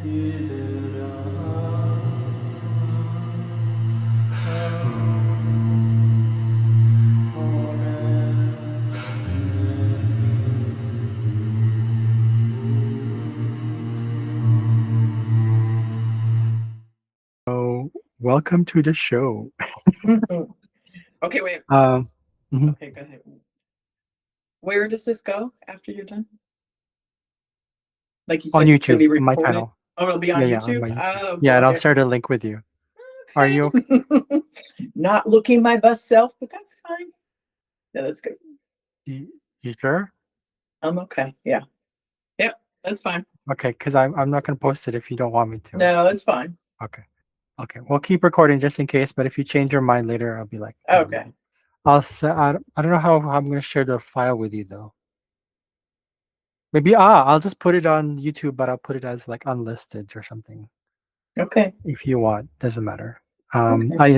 So, welcome to the show. Okay, wait. Mhm. Okay, go ahead. Where does this go after you're done? Like you On said, it's going YouTube, to be on my recorded. channel. Oh, it'll be on Yeah, on YouTube. my YouTube. Oh, Yeah, and I'll okay. share the link with you. Are you okay? Not looking my best self, but that's fine. Yeah, that's good. You sure? I'm okay. Yeah. Yep, that's fine. Okay, because I'm not gonna post it if you don't want me to. No, it's fine. Okay. Okay. We'll keep recording just in case, but if you change your mind later, I'll be like, Okay. I don't know how I'm gonna share the file with you though. Maybe I'll just put it on YouTube, but I'll put it as like unlisted or something. Okay. If you want, doesn't matter. Okay. I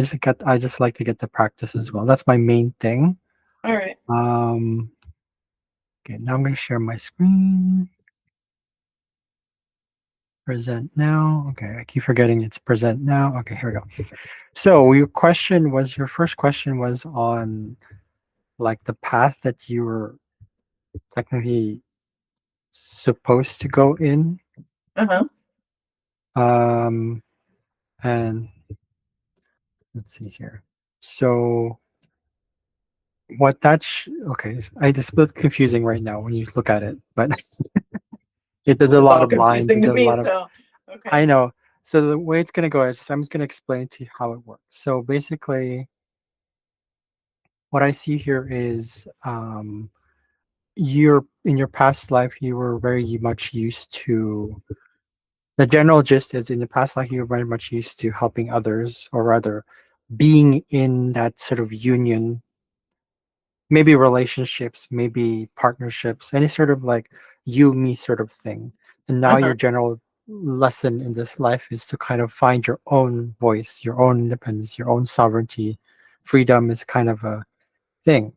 just like to get the practice as well. That's my main thing. All right. Okay, now I'm going to share my screen. Present now. Okay, I keep forgetting it's present now. Okay, here we go. So your first question was on like the path that you were technically supposed to go in. Uh-huh. And let's see here. So what okay, it's a bit confusing right now when you look at it, but it does a It's lot all of lines. confusing It to does a me, lot of. so okay. I know. So the way it's gonna go is I'm just gonna explain to you how it works. So basically, what I see here is you're in your past life you were very much used to the general gist is in the past life you were very much used to helping others or rather being in that sort of union, maybe relationships, maybe partnerships, any sort of like you me sort of thing. And now Uh-huh. your general lesson in this life is to kind of find your own voice, your own independence, your own sovereignty. Freedom is kind of a thing.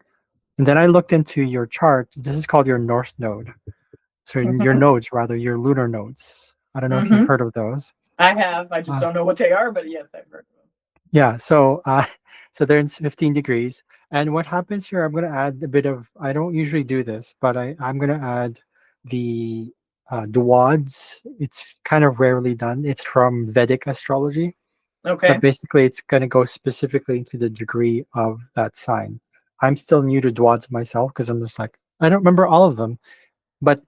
And then I looked into your chart. This is called your North Node. So your Mm-hmm. nodes, rather, your lunar nodes. I don't know if you've Mm-hmm. heard of those. I have. I just Uh, don't know what they are, but yes, I've heard of them. yeah, so so they're in 15 degrees. And what happens here, I'm going to add a bit of, I don't usually do this, but I'm going to add the Dwads. It's kind of rarely done. It's from Vedic astrology, but Okay. basically it's going to go specifically into the degree of that sign. I'm still new to Dwads myself because I'm just like, I don't remember all of them, but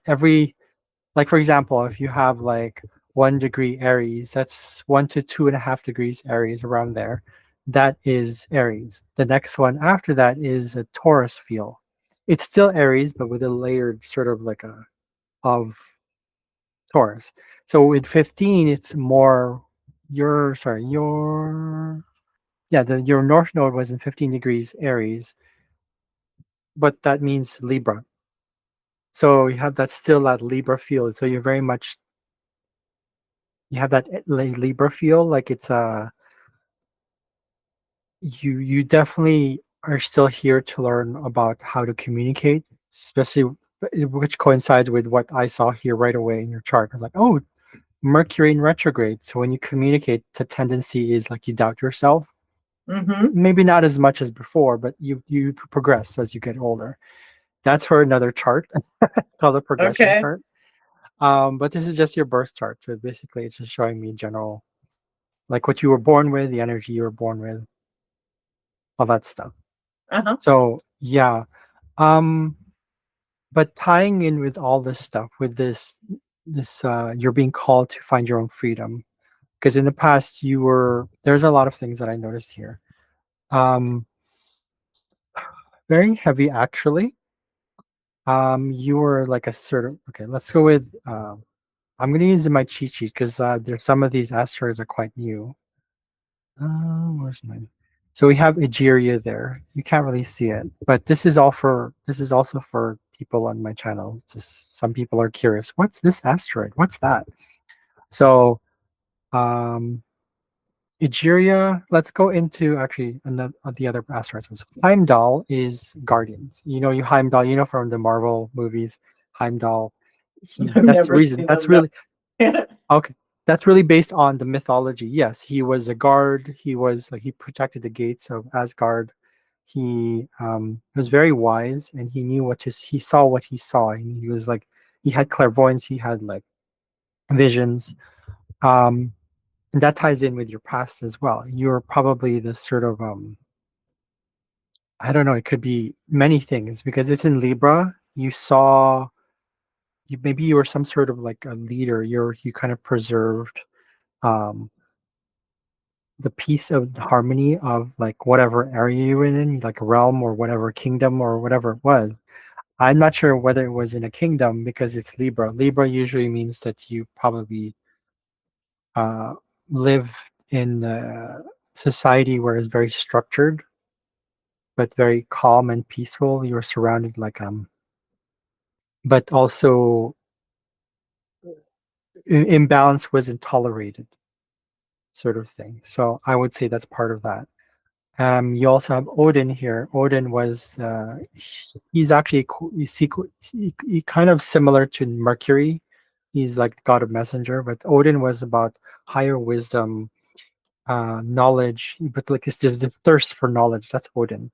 like for example, if you have like 1 degree Aries, that's 1 to 2.5 degrees Aries around there. That is Aries. The next one after that is a Taurus feel. It's still Aries, but with a layered sort of like a of Taurus. So with 15, it's more your North Node was in 15 degrees Aries, but that means Libra. So you have that still that Libra feel. So you're very much you have that Libra feel like it's you definitely are still here to learn about how to communicate, especially which coincides with what I saw here right away in your chart. I was like, oh, Mercury in retrograde. So when you communicate, the tendency is like you doubt yourself. Mm-hmm. Maybe not as much as before, but you progress as you get older. That's for another chart called the progression Okay. chart. But this is just your birth chart. So basically, it's just showing me general, like what you were born with, the energy you were born with, all that stuff. Uh-huh. So yeah, um, but tying in with all this stuff, with you're being called to find your own freedom. Because in the past, there's a lot of things that I noticed here. Um, very heavy actually. You were like a sort of okay. Let's go with. I'm gonna use my cheat sheet because there's some of these asteroids are quite new. Where's mine? So we have Egeria there. You can't really see it, but this is also for people on my channel. Just some people are curious. What's this asteroid? What's that? So um Egeria, let's go into actually another the other asteroids. Heimdall is Guardians. You know you Heimdall, you know from the Marvel movies, Heimdall. I've That's the never reason. seen That's them. No. really okay. That's really based on the mythology. Yes, he was a guard. He was like he protected the gates of Asgard. He was very wise, and he knew what to. He saw what he saw, and he was like he had clairvoyance. He had like visions. Um, and that ties in with your past as well. You're probably this sort of I don't know. It could be many things because it's in Libra. You saw you maybe you were some sort of like a leader. You kind of preserved um the piece of the harmony of like whatever area you were in, like a realm or whatever kingdom or whatever it was. I'm not sure whether it was in a kingdom because it's Libra. Libra usually means that you probably uh, live in a society where it's very structured but very calm and peaceful. You're surrounded like but also imbalance wasn't tolerated, sort of thing. So I would say that's part of that. You also have Odin here. Odin was he's actually kind of similar to Mercury. He's like god of messenger, but Odin was about higher wisdom, knowledge. But like there's this thirst for knowledge. That's Odin.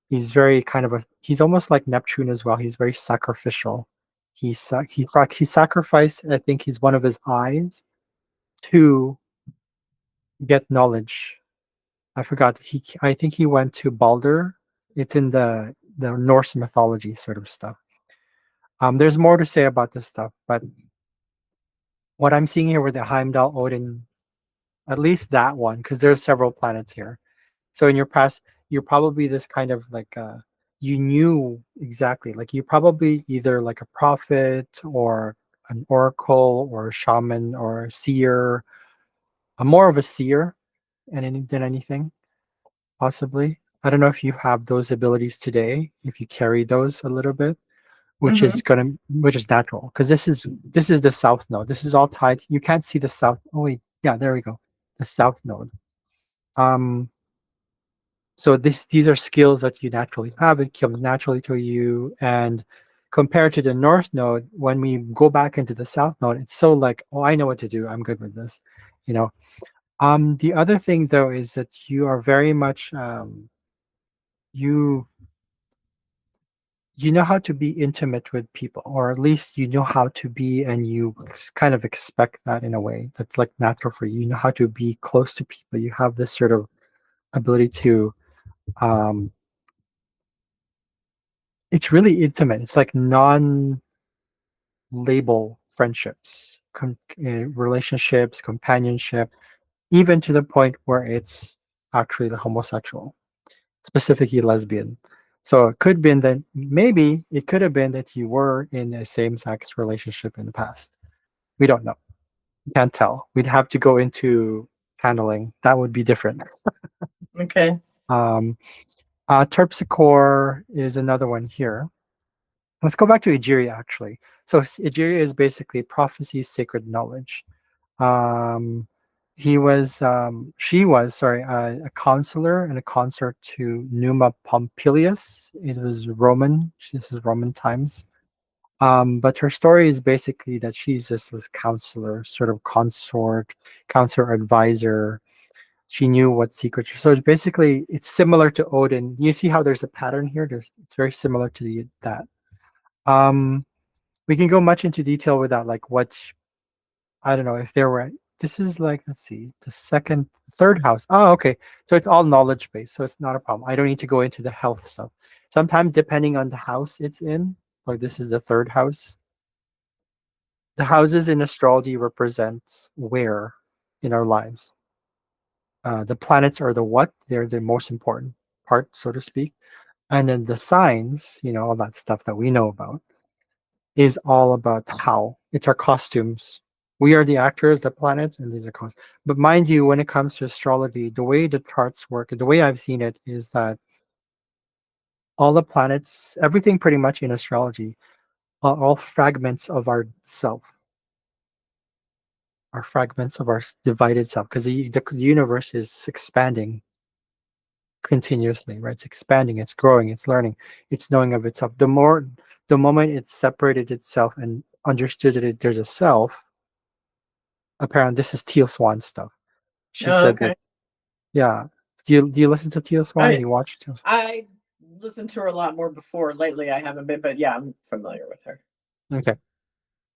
He's very kind of a. He's almost like Neptune as well. He's very sacrificial. He sacrificed. I think he's one of his eyes to get knowledge. I forgot. I think he went to Balder. It's in the Norse mythology sort of stuff. There's more to say about this stuff, but what I'm seeing here with the Heimdall Odin, at least that one, because there's several planets here. So in your past, you're probably this kind of like you knew exactly, like you probably either like a prophet or an oracle or a shaman or a seer, more of a seer than anything. Possibly. I don't know if you have those abilities today, if you carry those a little bit, Hmm. which is natural. Because this is the south node. This is all tied. You can't see the south. Oh wait, yeah, there we go. The south node. Um, so these are skills that you naturally have. It comes naturally to you. And compared to the north node, when we go back into the south node, it's so like, oh, I know what to do. I'm good with this. You know. The other thing though is that you are very much you you know how to be intimate with people, or at least you know how to be, and you kind of expect that in a way that's like natural for you. You know how to be close to people. You have this sort of ability to, um, it's really intimate. It's like non label friendships, relationships, companionship, even to the point where it's actually the homosexual, specifically lesbian. So it could have been that maybe it could have been that you were in a same-sex relationship in the past. We don't know. We can't tell. We'd have to go into handling. That would be different. Okay. Um, Terpsichore is another one here. Let's go back to Egeria actually. So Egeria is basically prophecy, sacred knowledge. Um, she was, sorry, a counselor and a consort to Numa Pompilius. It was Roman. This is Roman times. But her story is basically that she's just this counselor, sort of counselor advisor. She knew what secrets. So basically, it's similar to Odin. You see how there's a pattern here. It's very similar to that. Um, we can go much into detail with that, like what I don't know if there were. This is like, let's see, third house. Oh, okay. So it's all knowledge based. So it's not a problem. I don't need to go into the health stuff. Sometimes, depending on the house it's in, like this is the third house. The houses in astrology represent where in our lives. The planets are the what, they're the most important part, so to speak. And then the signs, all that stuff that we know about, is all about how. It's our costumes. We are the actors, the planets, and these are costumes. But mind you, when it comes to astrology, the way the charts work, the way I've seen it is that all the planets, everything pretty much in astrology, are all fragments of our self, are fragments of our divided self, because the universe is expanding continuously, right? It's expanding, it's growing, it's learning, it's knowing of itself. The moment it separated itself and understood that there's a self, apparently this is Teal Swan stuff. She Oh, said that, okay. yeah. Do you listen to Teal Swan? Do I you watch Teal I listened to her a lot more before. Lately, I haven't been, but yeah, I'm familiar with her. Swan? Okay.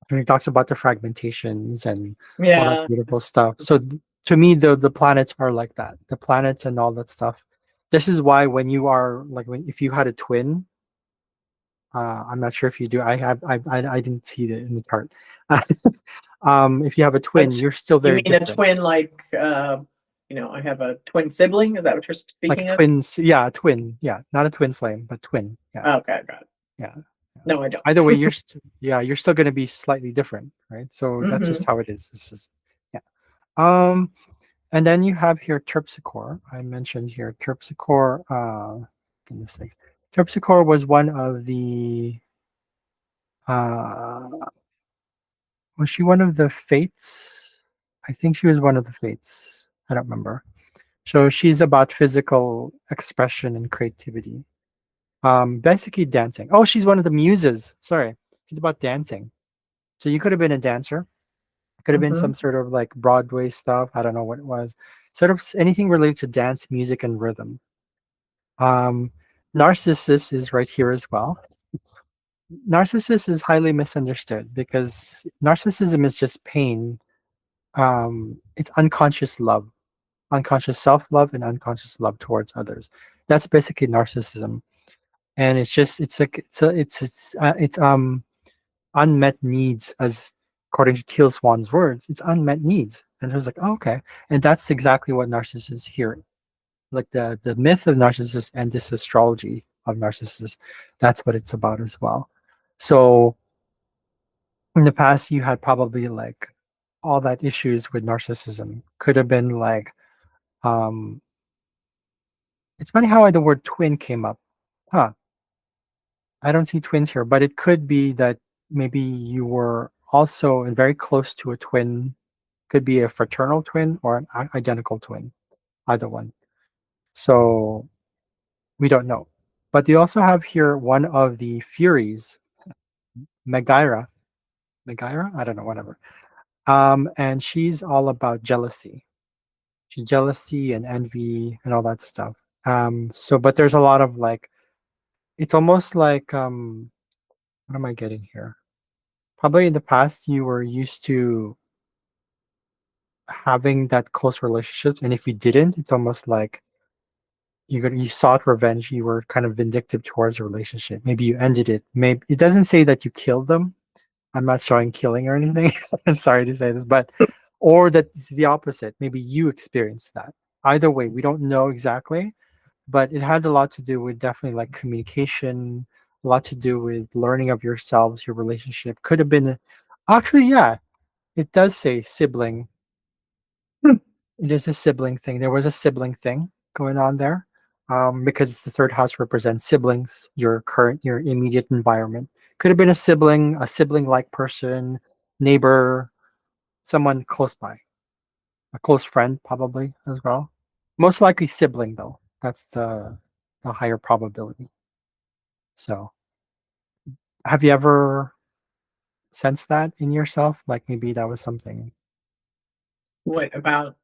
And he talks about the fragmentations and all that Yeah. beautiful stuff. So to me, the planets are like that. The planets and all that stuff. This is why when you are like when if you had a twin, I'm not sure if you do. I didn't see it in the chart. If you have a A twin, t- you're still you very mean a different. twin like I have a twin sibling? Is that what you're Like speaking of? twins, yeah, a twin, yeah, not a twin flame, but twin, yeah, Okay, got it. yeah, yeah. No, I don't. Either way, yeah, you're still going to be slightly different, right? So that's just Hmm. how it is. This is, yeah. Um, and then you have here terpsichore. I mentioned here terpsichore. Goodness sakes, terpsichore was one of the. Uh, was she one of the fates? I think she was one of the fates. I don't remember. So she's about physical expression and creativity. Basically dancing. Oh, she's one of the muses. Sorry, she's about dancing. So you could have been a dancer. Could have been Hmm. some sort of like Broadway stuff. I don't know what it was. Sort of anything related to dance, music, and rhythm. Um, Narcissus is right here as well. Narcissus is highly misunderstood because narcissism is just pain. It's unconscious love, unconscious self-love, and unconscious love towards others. That's basically narcissism, and it's unmet needs, as according to Teal Swan's words. It's unmet needs, and I was like, oh, okay, and that's exactly what Narcissus is here. Like the myth of Narcissus and this astrology of Narcissus, that's what it's about as well. So in the past, you had probably like all that issues with narcissism. Could have been like, um, it's funny how the word twin came up. Huh. I don't see twins here, but it could be that maybe you were also very close to a twin. Could be a fraternal twin or an identical twin, either one. So we don't know. But they also have here one of the Furies, Megaira. Megaira? I don't know, whatever. And she's all about jealousy. She's jealousy and envy and all that stuff. But there's a lot of like, it's almost like, what am I getting here? Probably in the past, you were used to having that close relationships, and if you didn't, it's almost like you sought revenge. You were kind of vindictive towards a relationship. Maybe you ended it. Maybe it doesn't say that you killed them. I'm not showing killing or anything. I'm sorry to say this, but or that it's the opposite. Maybe you experienced that. Either way, we don't know exactly, but it had a lot to do with definitely like communication, a lot to do with learning of yourselves, your relationship. Could have been actually, yeah, it does say sibling. It is a sibling thing. There was a sibling thing going on there, because the third house represents siblings, your immediate environment. Could have been a sibling-like person, neighbor, someone close by, a close friend probably as well. Most likely sibling though. That's the higher probability. So, have you ever sensed that in yourself? Like maybe that was something What about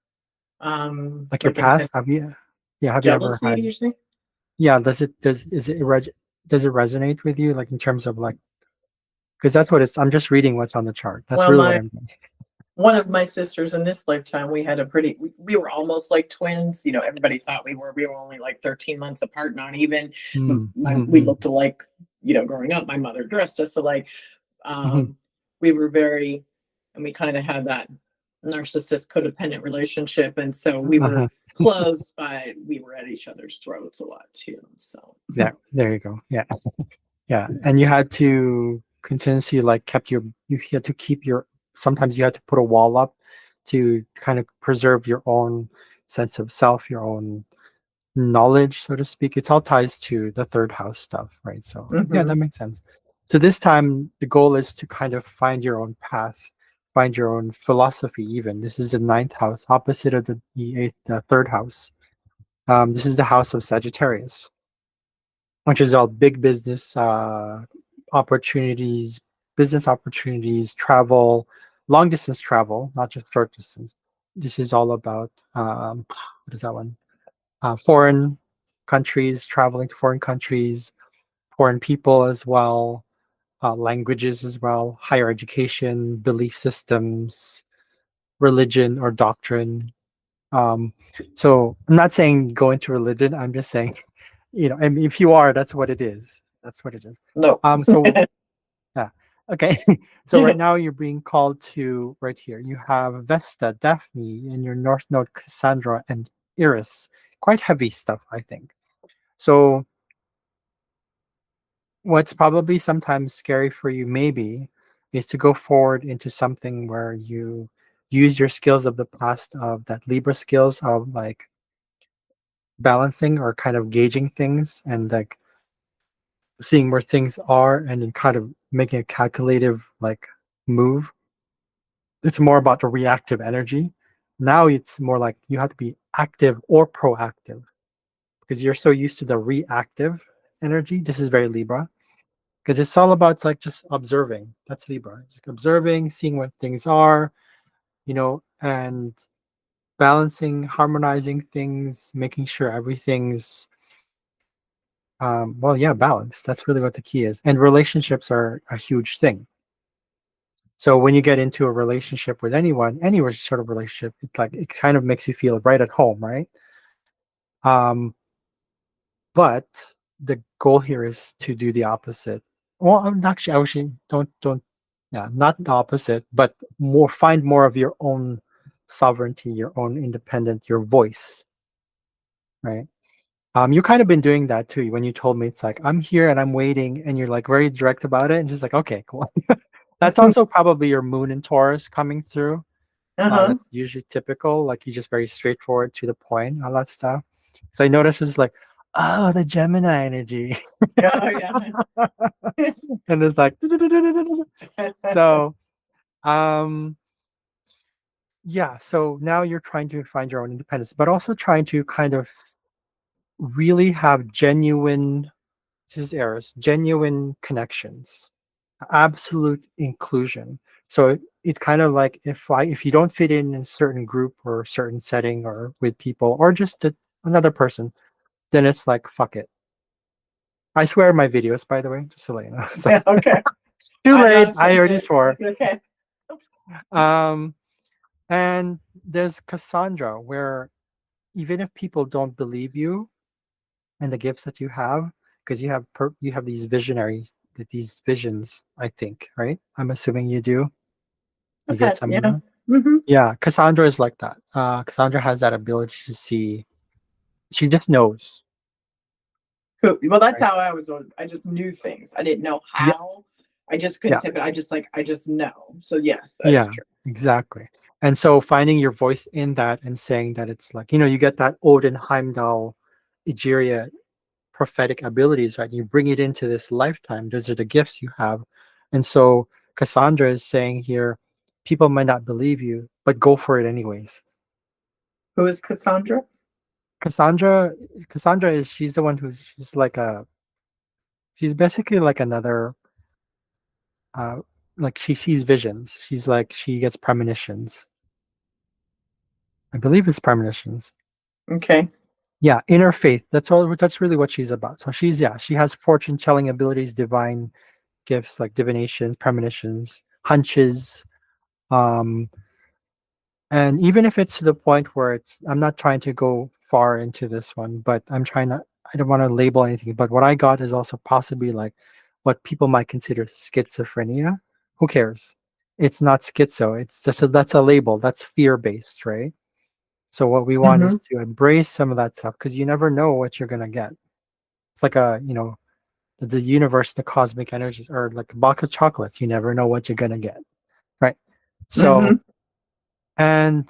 like your like intense past. Have you? Yeah. Have you ever jealousy? had? You say? Yeah. Does it resonate with you? Like in terms of like, because that's what it's. I'm just reading what's on the chart. That's Well, really what my I'm doing. one of my sisters in this lifetime, we had a pretty. We were almost like twins. Everybody thought we were. We were only like 13 months apart, not even. Mm, We mhm, looked alike. Growing up, my mother dressed us alike. mhm, Um, we were very, and we kind of had that narcissist codependent relationship, and so we mhm. were close, but we were at each other's throats a lot too. So, Yeah. There you go. Yeah. Yeah. And you had to continuously like you had to keep your. Sometimes you had to put a wall up to kind of preserve your own sense of self, your own knowledge, so to speak. It's all ties to the third house stuff, right? So yeah, hmm. that makes sense. So this time the goal is to kind of find your own path, find your own philosophy. Even this is the ninth house, opposite of the third house. This is the house of Sagittarius, which is all big business opportunities, business opportunities, travel. long distance travel, not just short distance. This is all about what is that one? Foreign countries, traveling to foreign countries, foreign people as well, languages as well, higher education, belief systems, religion or doctrine. Um, so I'm not saying go into religion. I'm just saying, I mean, if you are, that's what it is. That's what it is. No. So yeah, okay. So right now you're being called to right here. You have Vesta, Daphne, and your North Node, Cassandra, and Iris. Quite heavy stuff, I think. So what's probably sometimes scary for you, maybe, is to go forward into something where you use your skills of the past, of that Libra skills of like balancing or kind of gauging things and like seeing where things are and then kind of making a calculative like move. It's more about the reactive energy. Now it's more like you have to be active or proactive because you're so used to the reactive energy. This is very Libra because it's all about like just observing. That's Libra. Like observing, seeing what things are, and balancing, harmonizing things, making sure everything's well, yeah, balance. That's really what the key is. And relationships are a huge thing. So when you get into a relationship with anyone, any sort of relationship, it's like it kind of makes you feel right at home, right? Um, but the goal here is to do the opposite. Well, actually, don't, yeah, not the opposite, but find more of your own sovereignty, your own independent, your voice, right? You kind of been doing that too. When you told me it's like I'm here and I'm waiting, and you're like very direct about it, and just like okay, cool. That's also probably your moon in Taurus coming through. Uh-huh. That's usually typical. Like you're just very straightforward to the point, all that stuff. So I noticed it's like, oh, the Gemini energy, Oh, yeah. and it's like, so um, yeah. So now you're trying to find your own independence, but also trying to kind of really have genuine. This is Eris, genuine connections, absolute inclusion. So it's kind of like if you don't fit in a certain group or a certain setting or with people or just another person, then it's like fuck it. I swear in my videos, by the way, just to let you know. So Okay. too I'm late. not I already offended. swore. Okay. Um, and there's Cassandra, where even if people don't believe you and the gifts that you have, because you have these visions, I think, right? I'm assuming you do. You I've get had, some of yeah. that. Hmm. Yeah, Cassandra is like that. Cassandra has that ability to see. She just knows, Cool. Well, that's right? how I was. I just knew things. I didn't know Yeah, how. I just couldn't yeah, say, but I just know. So yes, that is yeah, true. exactly. And so finding your voice in that and saying that it's like, you get that Odin Heimdall, Egeria prophetic abilities, right? You bring it into this lifetime. Those are the gifts you have. And so Cassandra is saying here, people might not believe you, but go for it anyways. Who is Cassandra? Cassandra, Cassandra she's the one she's basically like another uh like she sees visions. She gets premonitions. I believe it's premonitions. Okay. Yeah, inner faith. That's really what she's about. So she has fortune telling abilities, divine gifts like divination, premonitions, hunches. Um and even if it's to the point where I'm not trying to go far into this one, but I don't want to label anything, but what I got is also possibly like what people might consider schizophrenia. Who cares? It's not schizo. It's just that's a label. That's fear based, right? So what we want Mm-hmm. is to embrace some of that stuff because you never know what you're gonna get. It's like the universe, the cosmic energies, or like a box of chocolates. You never know what you're gonna get, right? So Mm-hmm. and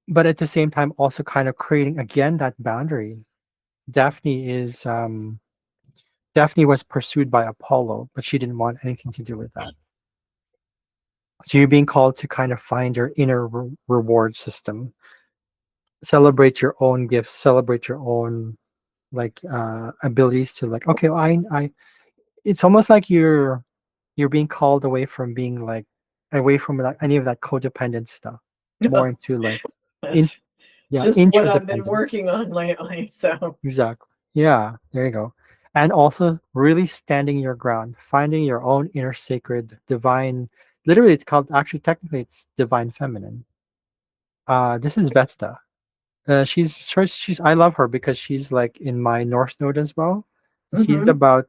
but at the same time also kind of creating again that boundary. Daphne is Daphne was pursued by Apollo, but she didn't want anything to do with that. So you're being called to kind of find your inner reward system, celebrate your own gifts, celebrate your own like abilities to like okay, well, I it's almost like you're being called away from being like away from like any of that codependent stuff, more into like in That's yeah, just what I've been interdependent. working on lately. So, Exactly. Yeah, there you go. And also really standing your ground, finding your own inner sacred divine. Literally, it's called actually technically it's divine feminine. This is Vesta. She's I love her because she's like in my North Node as well. She's hmm about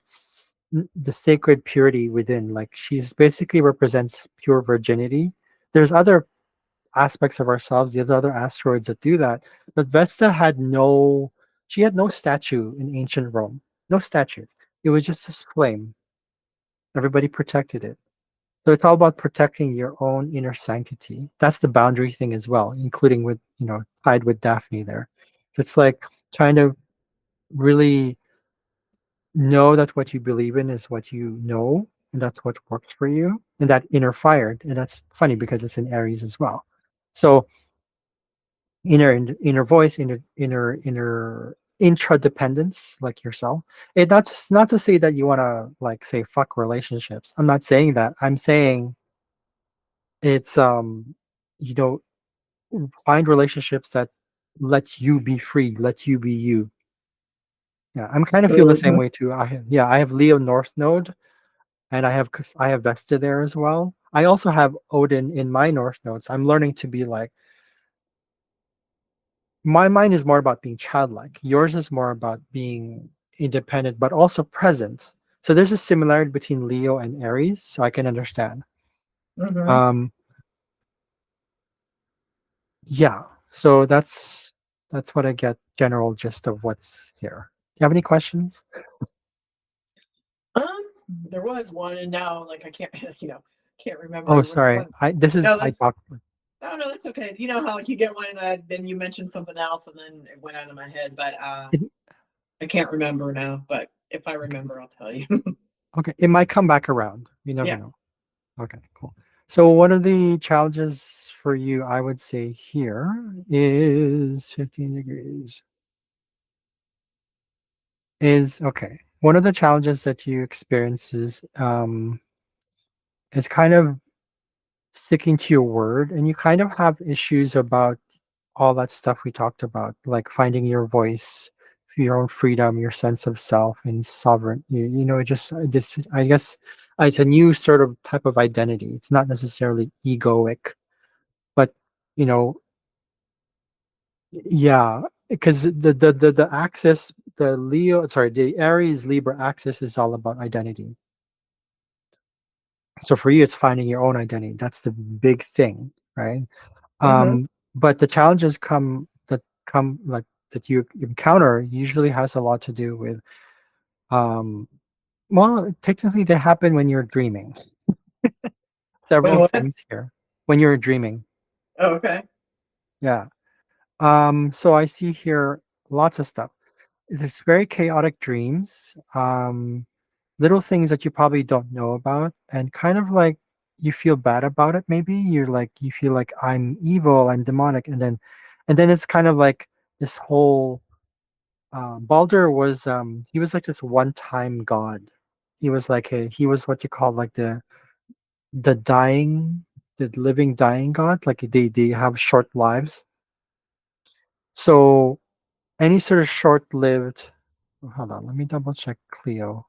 the sacred purity within. Like she's basically represents pure virginity. There's other aspects of ourselves, the other asteroids that do that. But Vesta had no, she had no statue in ancient Rome. No statues. It was just this flame. Everybody protected it. So it's all about protecting your own inner sanctity. That's the boundary thing as well, including with, tied with Daphne there. It's like trying to really know that what you believe in is what you know, and that's what works for you, and that inner fire. And that's funny because it's in Aries as well. So inner voice, inner intradependence, like yourself. It not to say that you want to like say fuck relationships. I'm not saying that. I'm saying it's you know find relationships that let you be free, let you be you. Yeah, I'm kind of feel the same hmm way too. I have Leo North Node, and I have Vesta there as well. I also have Odin in my North nodes. I'm learning to be like my mind is more about being childlike. Yours is more about being independent, but also present. So there's a similarity between Leo and Aries, so I can understand. hmm Um, yeah. So that's what I get general gist of what's here. Do you have any questions? there was one, and now like I can't, can't remember. Oh, There was sorry. one. No, I that's talked. no, that's okay. You know how like you get one, and then you mentioned something else, and then it went out of my head, but It, I can't remember now. But if I okay. remember, I'll tell you. Okay. It might come back around. You never Yeah. know. Okay, cool. So one of the challenges for you, I would say here is 15 degrees. Is okay. One of the challenges that you experience is kind of sticking to your word, and you kind of have issues about all that stuff we talked about, like finding your voice, your own freedom, your sense of self, and sovereign. It just this. I guess it's a new sort of type of identity. It's not necessarily egoic, but you know, yeah, because the axis, the Aries Libra axis is all about identity. So for you, it's finding your own identity. That's the big thing, right? hmm But the challenges come like that you encounter usually has a lot to do with um, well, technically they happen when you're dreaming. When Several what? things here. When you're dreaming. Oh, okay. Yeah. So I see here lots of stuff. It's very chaotic dreams. Little things that you probably don't know about, and kind of like you feel bad about it. Maybe you feel like I'm evil, I'm demonic, and then it's kind of like this whole Balder was he was like this one-time god. He was what you call like the dying, the living dying god. Like they have short lives. So any sort of short-lived. Hold on, let me double check Cleo.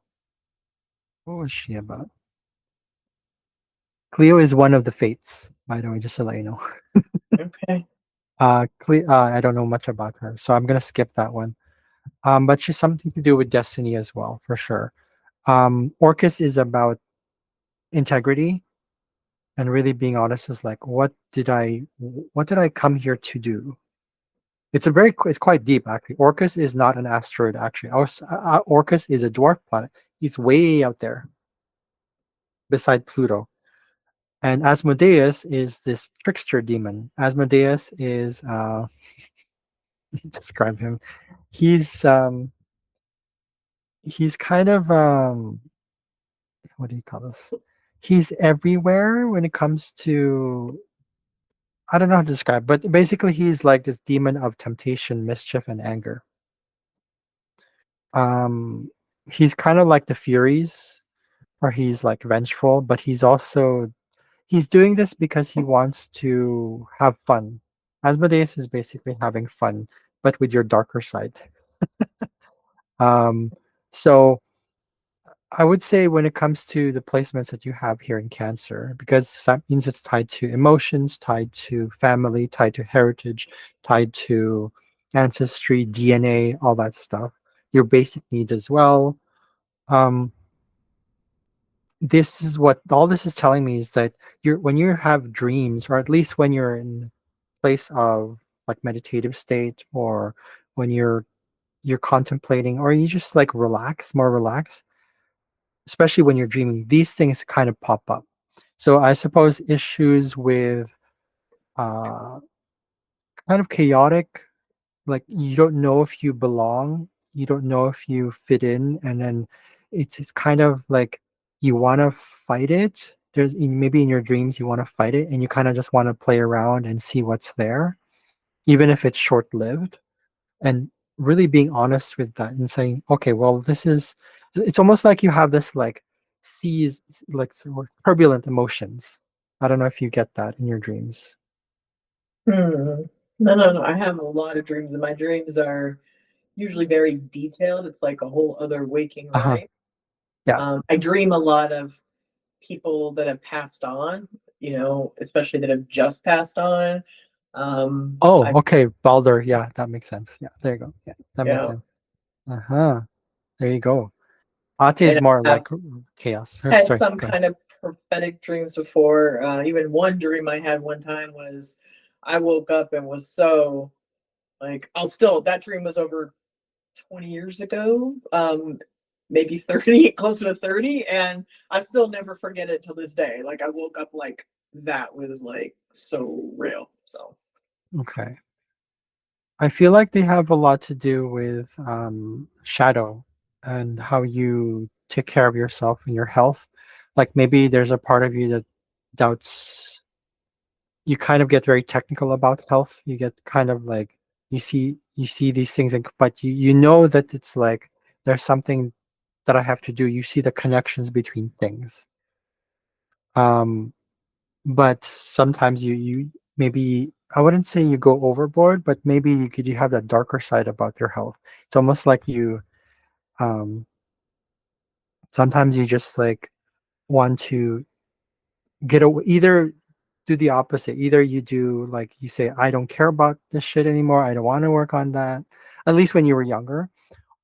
What was she about? Cleo is one of the fates, by the way, just to let you know. Okay. I don't know much about her, so I'm gonna skip that one. But she's something to do with destiny as well, for sure. Orcus is about integrity and really being honest. Is like, what did I come here to do? It's quite deep actually. Orcus is not an asteroid actually. Orcus is a dwarf planet. He's way out there beside Pluto. And Asmodeus is this trickster demon. Asmodeus is describe him. He's um he's kind of what do you call this? He's everywhere when it comes to I don't know how to describe, but basically he's like this demon of temptation, mischief, and anger. Um he's kind of like the Furies, or he's like vengeful, but he's doing this because he wants to have fun. Asmodeus is basically having fun, but with your darker side. Um, so I would say when it comes to the placements that you have here in Cancer, because that means it's tied to emotions, tied to family, tied to heritage, tied to ancestry, DNA, all that stuff, your basic needs as well. Um, this is what all this is telling me is that you're when you have dreams, or at least when you're in place of like meditative state, or when you're contemplating, or you just like relax, more relax, especially when you're dreaming, these things kind of pop up. So I suppose issues with uh, kind of chaotic, like you don't know if you belong, you don't know if you fit in, and then it's kind of like you want to fight it. Maybe in your dreams you want to fight it, and you kind of just want to play around and see what's there, even if it's short lived. And really being honest with that and saying, okay, well, this is, it's almost like you have this like seas, like turbulent emotions. I don't know if you get that in your dreams. Hmm. No, no, no. I have a lot of dreams, and my dreams are usually very detailed. It's like a whole other waking Uh-huh. life. Yeah. I dream a lot of people that have passed on, especially that have just passed on. Oh, I, okay. Balder. Yeah, that makes sense. Yeah, there you go. Yeah, that you makes know, sense. Uh-huh. There you go. Ate is and more I have like chaos. had Sorry, some go ahead. kind of prophetic dreams before. Even one dream I had one time was I woke up and was so like, that dream was over 20 years ago, maybe 30, closer to 30. And I still never forget it till this day. Like, I woke up like that was like so real. So, Okay. I feel like they have a lot to do with shadow and how you take care of yourself and your health. Like maybe there's a part of you that doubts, you kind of get very technical about health. You get kind of like you see these things, and but you know that it's like there's something that I have to do. You see the connections between things. Um, but sometimes you maybe, I wouldn't say you go overboard, but maybe you have that darker side about your health. It's almost like you um sometimes you just like want to either do the opposite. Either you do like you say, I don't care about this shit anymore, I don't want to work on that, at least when you were younger,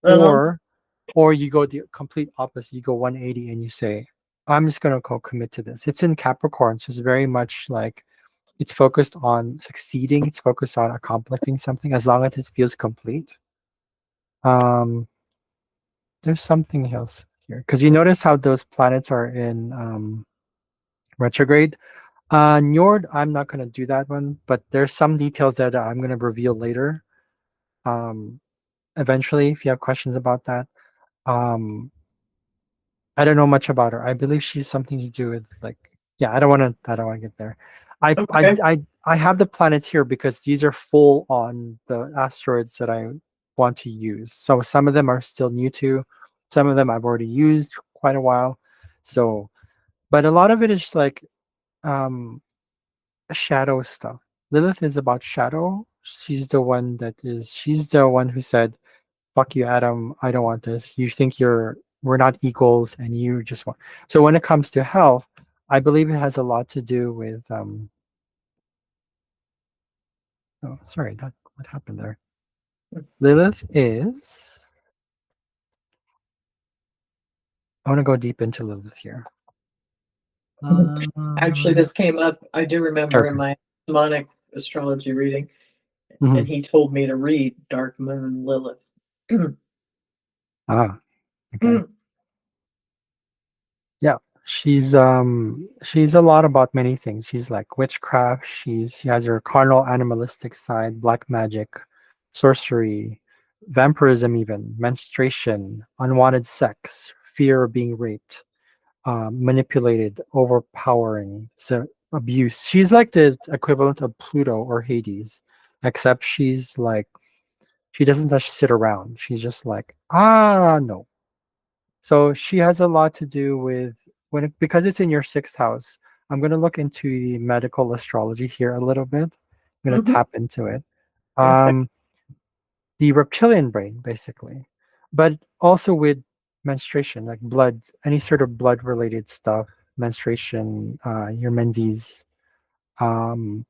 uh-huh. or you go the complete opposite. You go 180 and you say, I'm just gonna go commit to this. It's in Capricorn, so it's very much like it's focused on succeeding, it's focused on accomplishing something as long as it feels complete. Um, there's something else here because you notice how those planets are in retrograde. Njord, I'm not going to do that one, but there's some details that I'm going to reveal later. Um, eventually, if you have questions about that. Um, I don't know much about her. I believe she's something to do with like, yeah, I don't want to get there. I I Okay. I I have the planets here because these are full on the asteroids that I want to use. So some of them are still new to, some of them I've already used quite a while. So, but a lot of it is just like um shadow stuff. Lilith is about shadow. She's the one who said, fuck you, Adam, I don't want this. You think we're not equals and you just want. So when it comes to health, I believe it has a lot to do with oh, sorry, that what happened there. Lilith is, I want to go deep into Lilith here. Actually, Um, this came up, I do remember sure. in my demonic astrology reading, Mhm. and he told me to read Dark Moon Lilith. Ah, okay. Yeah, she's a lot about many things. She's like witchcraft. She has her carnal animalistic side, black magic, sorcery, vampirism, even menstruation, unwanted sex, fear of being raped, manipulated, overpowering, so abuse. She's like the equivalent of Pluto or Hades, except she's like she doesn't just sit around. She's just like, no. So she has a lot to do with because it's in your sixth house. I'm going to look into the medical astrology here a little bit. I'm going to Hmm. tap into it. Okay. Um, the reptilian brain, basically, but also with menstruation, like blood, any sort of blood related stuff, menstruation, your menses. Um,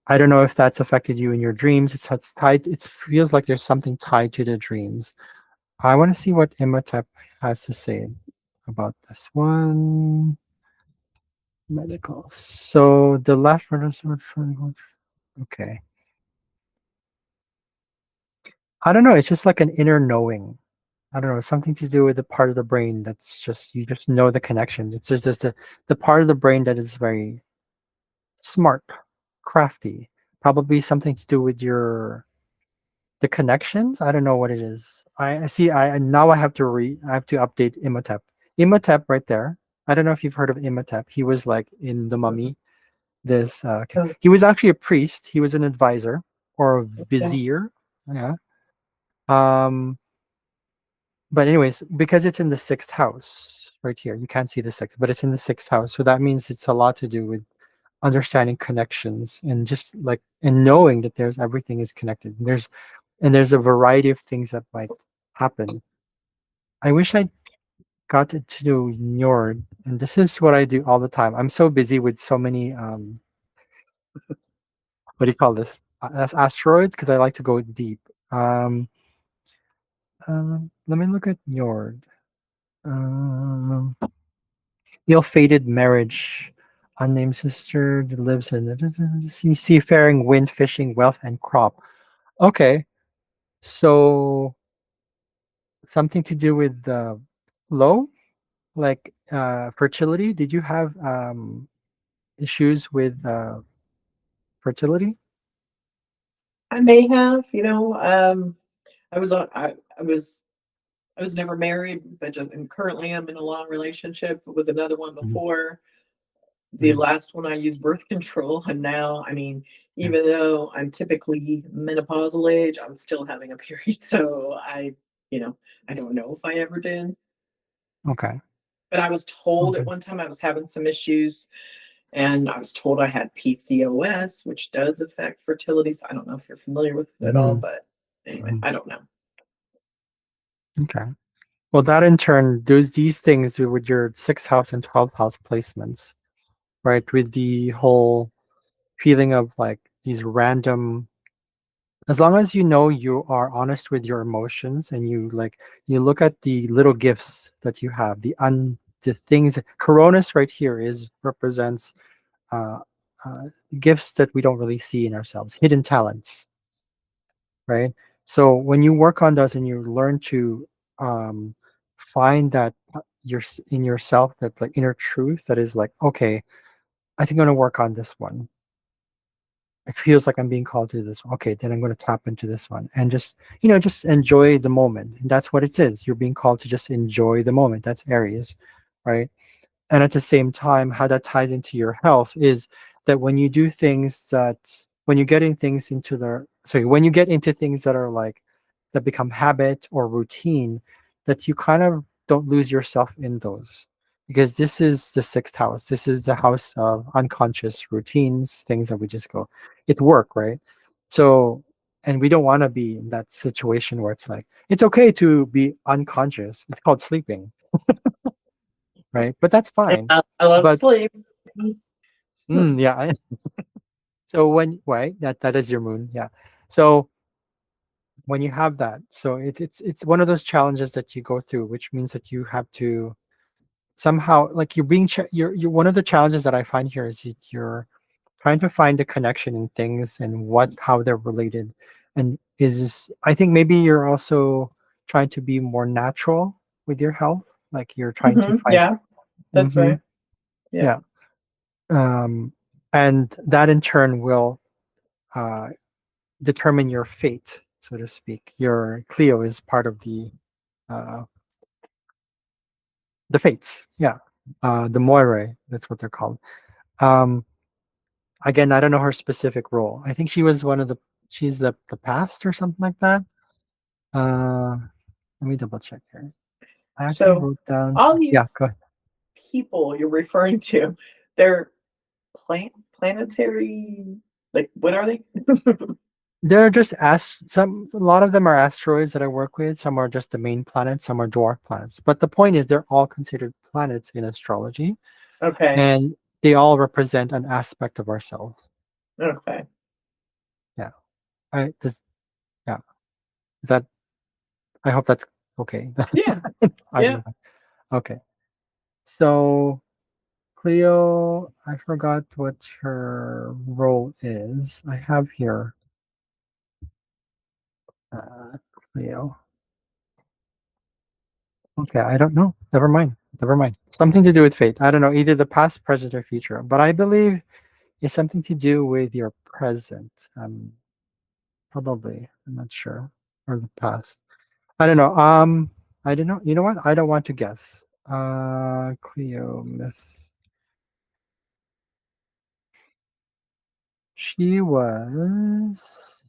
I don't know if that's affected you in your dreams. It's tied. It feels like there's something tied to the dreams. I want to see what Imhotep has to say about this one. Medical. So the left okay. I don't know. It's just like an inner knowing. I don't know, something to do with the part of the brain that's just you just know the connection. It's just the part of the brain that is very smart, crafty. Probably something to do with your the connections. I don't know what it is. I see. I now I have to update Imhotep. Imhotep right there. I don't know if you've heard of Imhotep. He was like in the Mummy. This Oh, he was actually a priest. He was an advisor or a yeah. vizier. Yeah. Um, But anyways, because it's in the sixth house right here, you can't see the sixth, but it's in the sixth house. So that means it's a lot to do with understanding connections and just like and knowing that there's everything is connected. There's a variety of things that might happen. I wish I got it to do Njord, and this is what I do all the time. I'm so busy with so many what do you call this? That's asteroids because I like to go deep. Um, Let me look at Njord. Um, Ill-fated marriage. Unnamed sister that lives in the seafaring, wind, fishing, wealth, and crop. Okay, so something to do with flow, like fertility. Did you have issues with fertility? I may have, I was on, I was never married, but and currently I'm in a long relationship. It was another one Mhm, before. The mhm, last one I used birth control, and now, I mean, yeah. even though I'm typically menopausal age, I'm still having a period. So you know, I don't know if I ever did, Okay. but I was told at Okay. one time I was having some issues, and I was told I had PCOS, which does affect fertility. So I don't know if you're familiar with it at all, Mhm, but anyway, mhm, I don't know. okay. Well, that in turn, these things with your sixth house and 12th house placements, right? With the whole feeling of like these random as long as you know you are honest with your emotions and you look at the little gifts that you have the things coronas right here is represents uh, uh gifts that we don't really see in ourselves, hidden talents, right? So when you work on those and you learn to um find that in yourself, that like inner truth that is like, okay, I think I'm going to work on this one. It feels like I'm being called to this. Okay, then I'm going to tap into this one and just, just enjoy the moment. And that's what it is. You're being called to just enjoy the moment. That's Aries, right? And at the same time, how that ties into your health is that when you get in things into the, sorry, when you get into things that are like, that become habit or routine, that you kind of don't lose yourself in those. Because this is the sixth house. This is the house of unconscious routines, things that we just go, it's work, right? So, and we don't want to be in that situation where it's like, it's okay to be unconscious. It's called sleeping, right? But that's And fine. I love But sleep. yeah, so when right, that is your moon, yeah. So when you have that, so it's one of those challenges that you go through, which means that you have to somehow like you're one of the challenges that I find here is that you're trying to find a connection in things and what how they're related, and is I think maybe you're also trying to be more natural with your health, like you're trying to find. Yeah, that's Hmm. right. Yeah. Yeah. um, and that in turn will uh, determine your fate, so to speak. Your Cleo is part of uh, the fates, yeah, the Moire. That's what they're called. Um, Again, I don't know her specific role. I think she was one of the she's the past or something like that. Uh, Let me double check here. I actually So wrote down. all Yeah, these go ahead. people you're referring to, They're planetary. Like, what are they? They're just some a lot of them are asteroids that I work with. Some are just the main planets, some are dwarf planets. But the point is they're all considered planets in astrology Okay. and they all represent an aspect of ourselves. Okay. Yeah. I does yeah. Is that I hope that's okay. Yeah. I Yeah. don't know. Okay. So Cleo, I forgot what her role is. I have here Cleo. Okay, I don't know. Never mind. Never mind. Something to do with fate. I don't know, either the past, present, or future. But I believe it's something to do with your present. Probably. I'm not sure. Or the past. I don't know. I don't know. You know what? I don't want to guess. Cleo Myth. She was.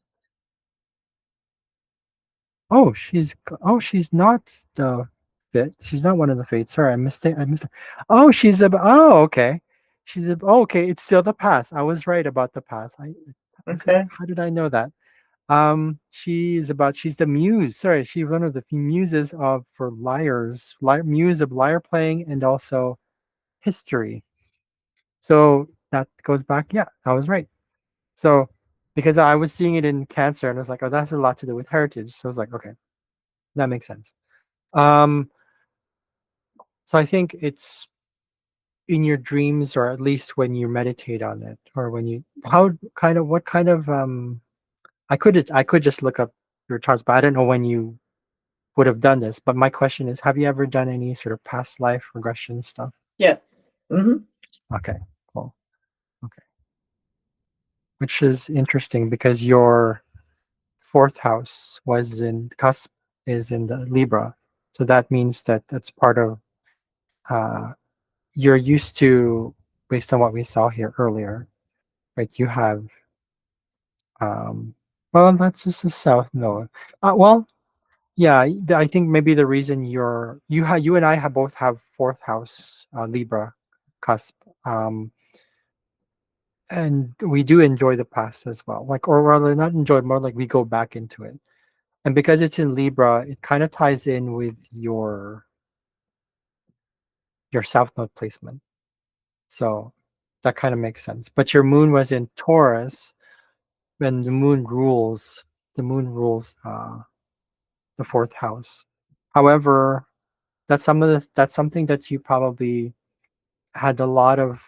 She's not the fit. She's not one of the fates. Sorry, I missed it. I missed it. Oh, she's a okay. Okay, it's still the past. I was right about the past. I was like, Okay. how did I know that? She's the muse. Sorry, she's one of the muses of for liars, muse of lyre playing and also history. So that goes back. Yeah, I was right. So because I was seeing it in Cancer and I was like, oh, that's a lot to do with heritage. So I was like, okay, that makes sense. Um, so I think it's in your dreams, or at least when you meditate on it, or when you how kind of what kind of I could just look up your charts, but I don't know when you would have done this. But my question is, have you ever done any sort of past life regression stuff? Yes. Hmm. Okay, cool. Okay, which is interesting because your fourth house was in cusp is in the Libra, so that means that that's part of uh you're used to, based on what we saw here earlier, right? You have well, that's just the south node. Well, yeah, I think maybe the reason you and I have both have fourth house Libra cusp, and we do enjoy the past as well. Like, or rather, not enjoy, more like we go back into it. And because it's in Libra, it kind of ties in with your south node placement. So that kind of makes sense. But your moon was in Taurus, when the moon rules the fourth house. However, that's something that you probably had a lot of.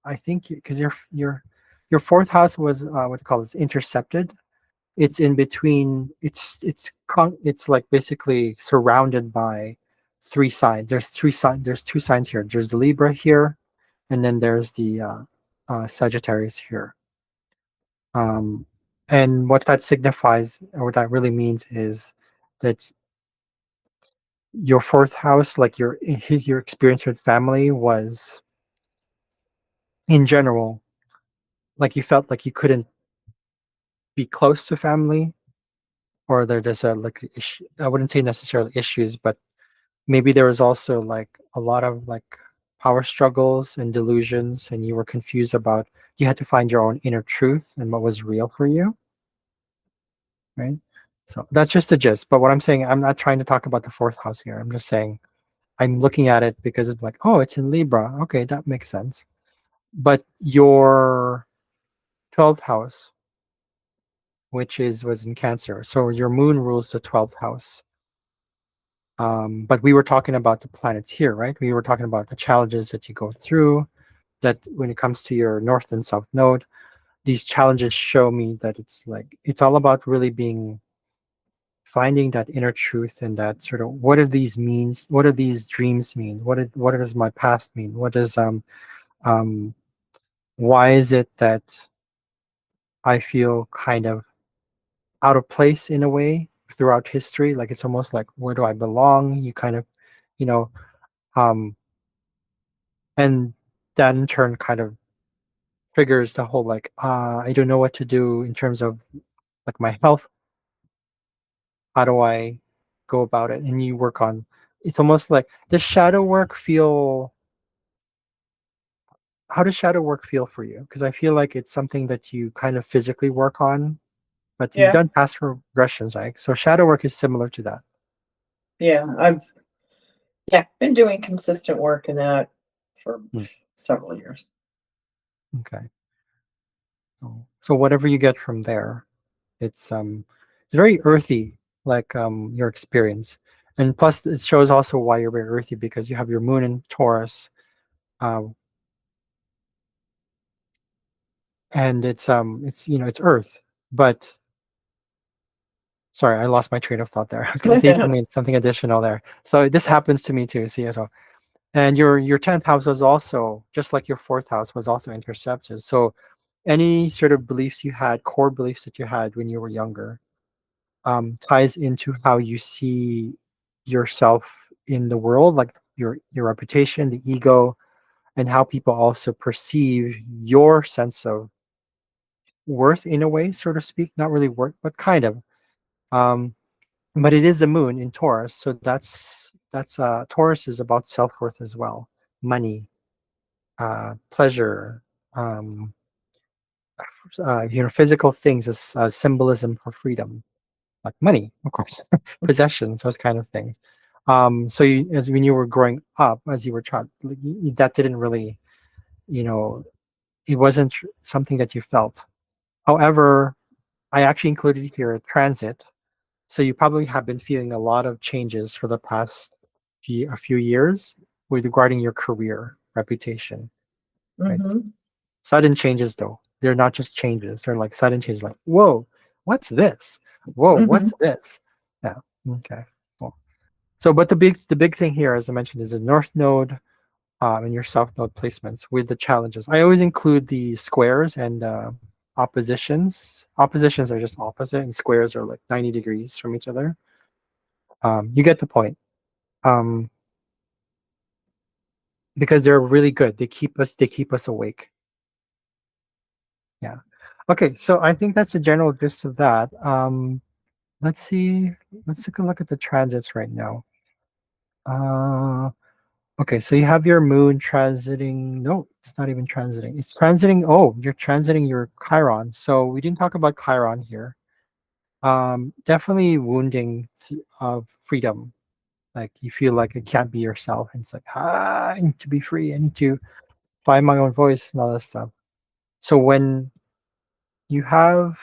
I think because your fourth house was what do you call this, intercepted. It's in between. It's like basically surrounded by three signs. There's three signs. There's two signs here. There's the Libra here, and then there's the Sagittarius here. Um, and what that signifies, or what that really means, is that your fourth house, like your experience with family, was in general like you felt like you couldn't be close to family, or there's a like I wouldn't say necessarily issues, but maybe there was also like a lot of like power struggles and delusions, and you were confused about you had to find your own inner truth and what was real for you, right? So that's just the gist. But what I'm saying, I'm not trying to talk about the fourth house here. I'm just saying I'm looking at it because it's like, oh, it's in Libra. Okay, that makes sense. But your 12th house, which is was in Cancer, so your moon rules the 12th house. But we were talking about the planets here, right? We were talking about the challenges that you go through. That when it comes to your north and south node, these challenges show me that it's all about really being finding that inner truth, and that sort of what are these means, what do these dreams mean, what does my past mean, what does um why is it that I feel kind of out of place in a way throughout history, like it's almost like where do I belong, you kind of, you know um and that in turn kind of triggers the whole like I don't know what to do in terms of like my health. How do I go about it? And you work on, it's almost like the shadow work feel how does shadow work feel for you? Because I feel like it's something that you kind of physically work on, but you've Yeah, done past regressions, right? So shadow work is similar to that. yeah, I've yeah been doing consistent work in that for Hmm. several years. Okay. So whatever you get from there, it's very earthy, like your experience. And plus it shows also why you're very earthy because you have your moon in Taurus. Um, and it's it's Earth. But sorry, I lost my train of thought there. I was gonna say something additional there. So this happens to me too, see as well. And your 10th house was also just like your fourth house was also intercepted. So any sort of beliefs you had, core beliefs that you had when you were younger, ties into how you see yourself in the world, like your reputation, the ego, and how people also perceive your sense of worth in a way, so to speak. Not really worth, but kind of. Um, but it is the moon in Taurus, so that's Taurus is about self worth as well, money, pleasure, um, physical things as symbolism for freedom, like money, of course, possessions, those kind of things. So as when you were growing up, as you were child, like, that didn't really, you know, it wasn't something that you felt. However, I actually included here a transit. So you probably have been feeling a lot of changes for the past a few years with regarding your career reputation, right? Hmm. Sudden changes though. They're not just changes. They're like sudden changes like, whoa, what's this? Whoa, Hmm. what's this? Yeah. Okay. Cool. So but the big thing here, as I mentioned, is the north node and your south node placements with the challenges. I always include the squares and oppositions. Oppositions are just opposite and squares are like 90 degrees from each other. You get the point. Um, because they're really good. They keep us awake. Yeah. Okay, so I think that's the general gist of that. Let's see. Let's take a look at the transits right now. Uh, okay, so you have your moon transiting. No, it's not even transiting. It's transiting. Oh, you're transiting your Chiron. So we didn't talk about Chiron here. Definitely wounding of freedom. Like you feel like it can't be yourself. And it's like, I need to be free. I need to find my own voice and all that stuff. So when you have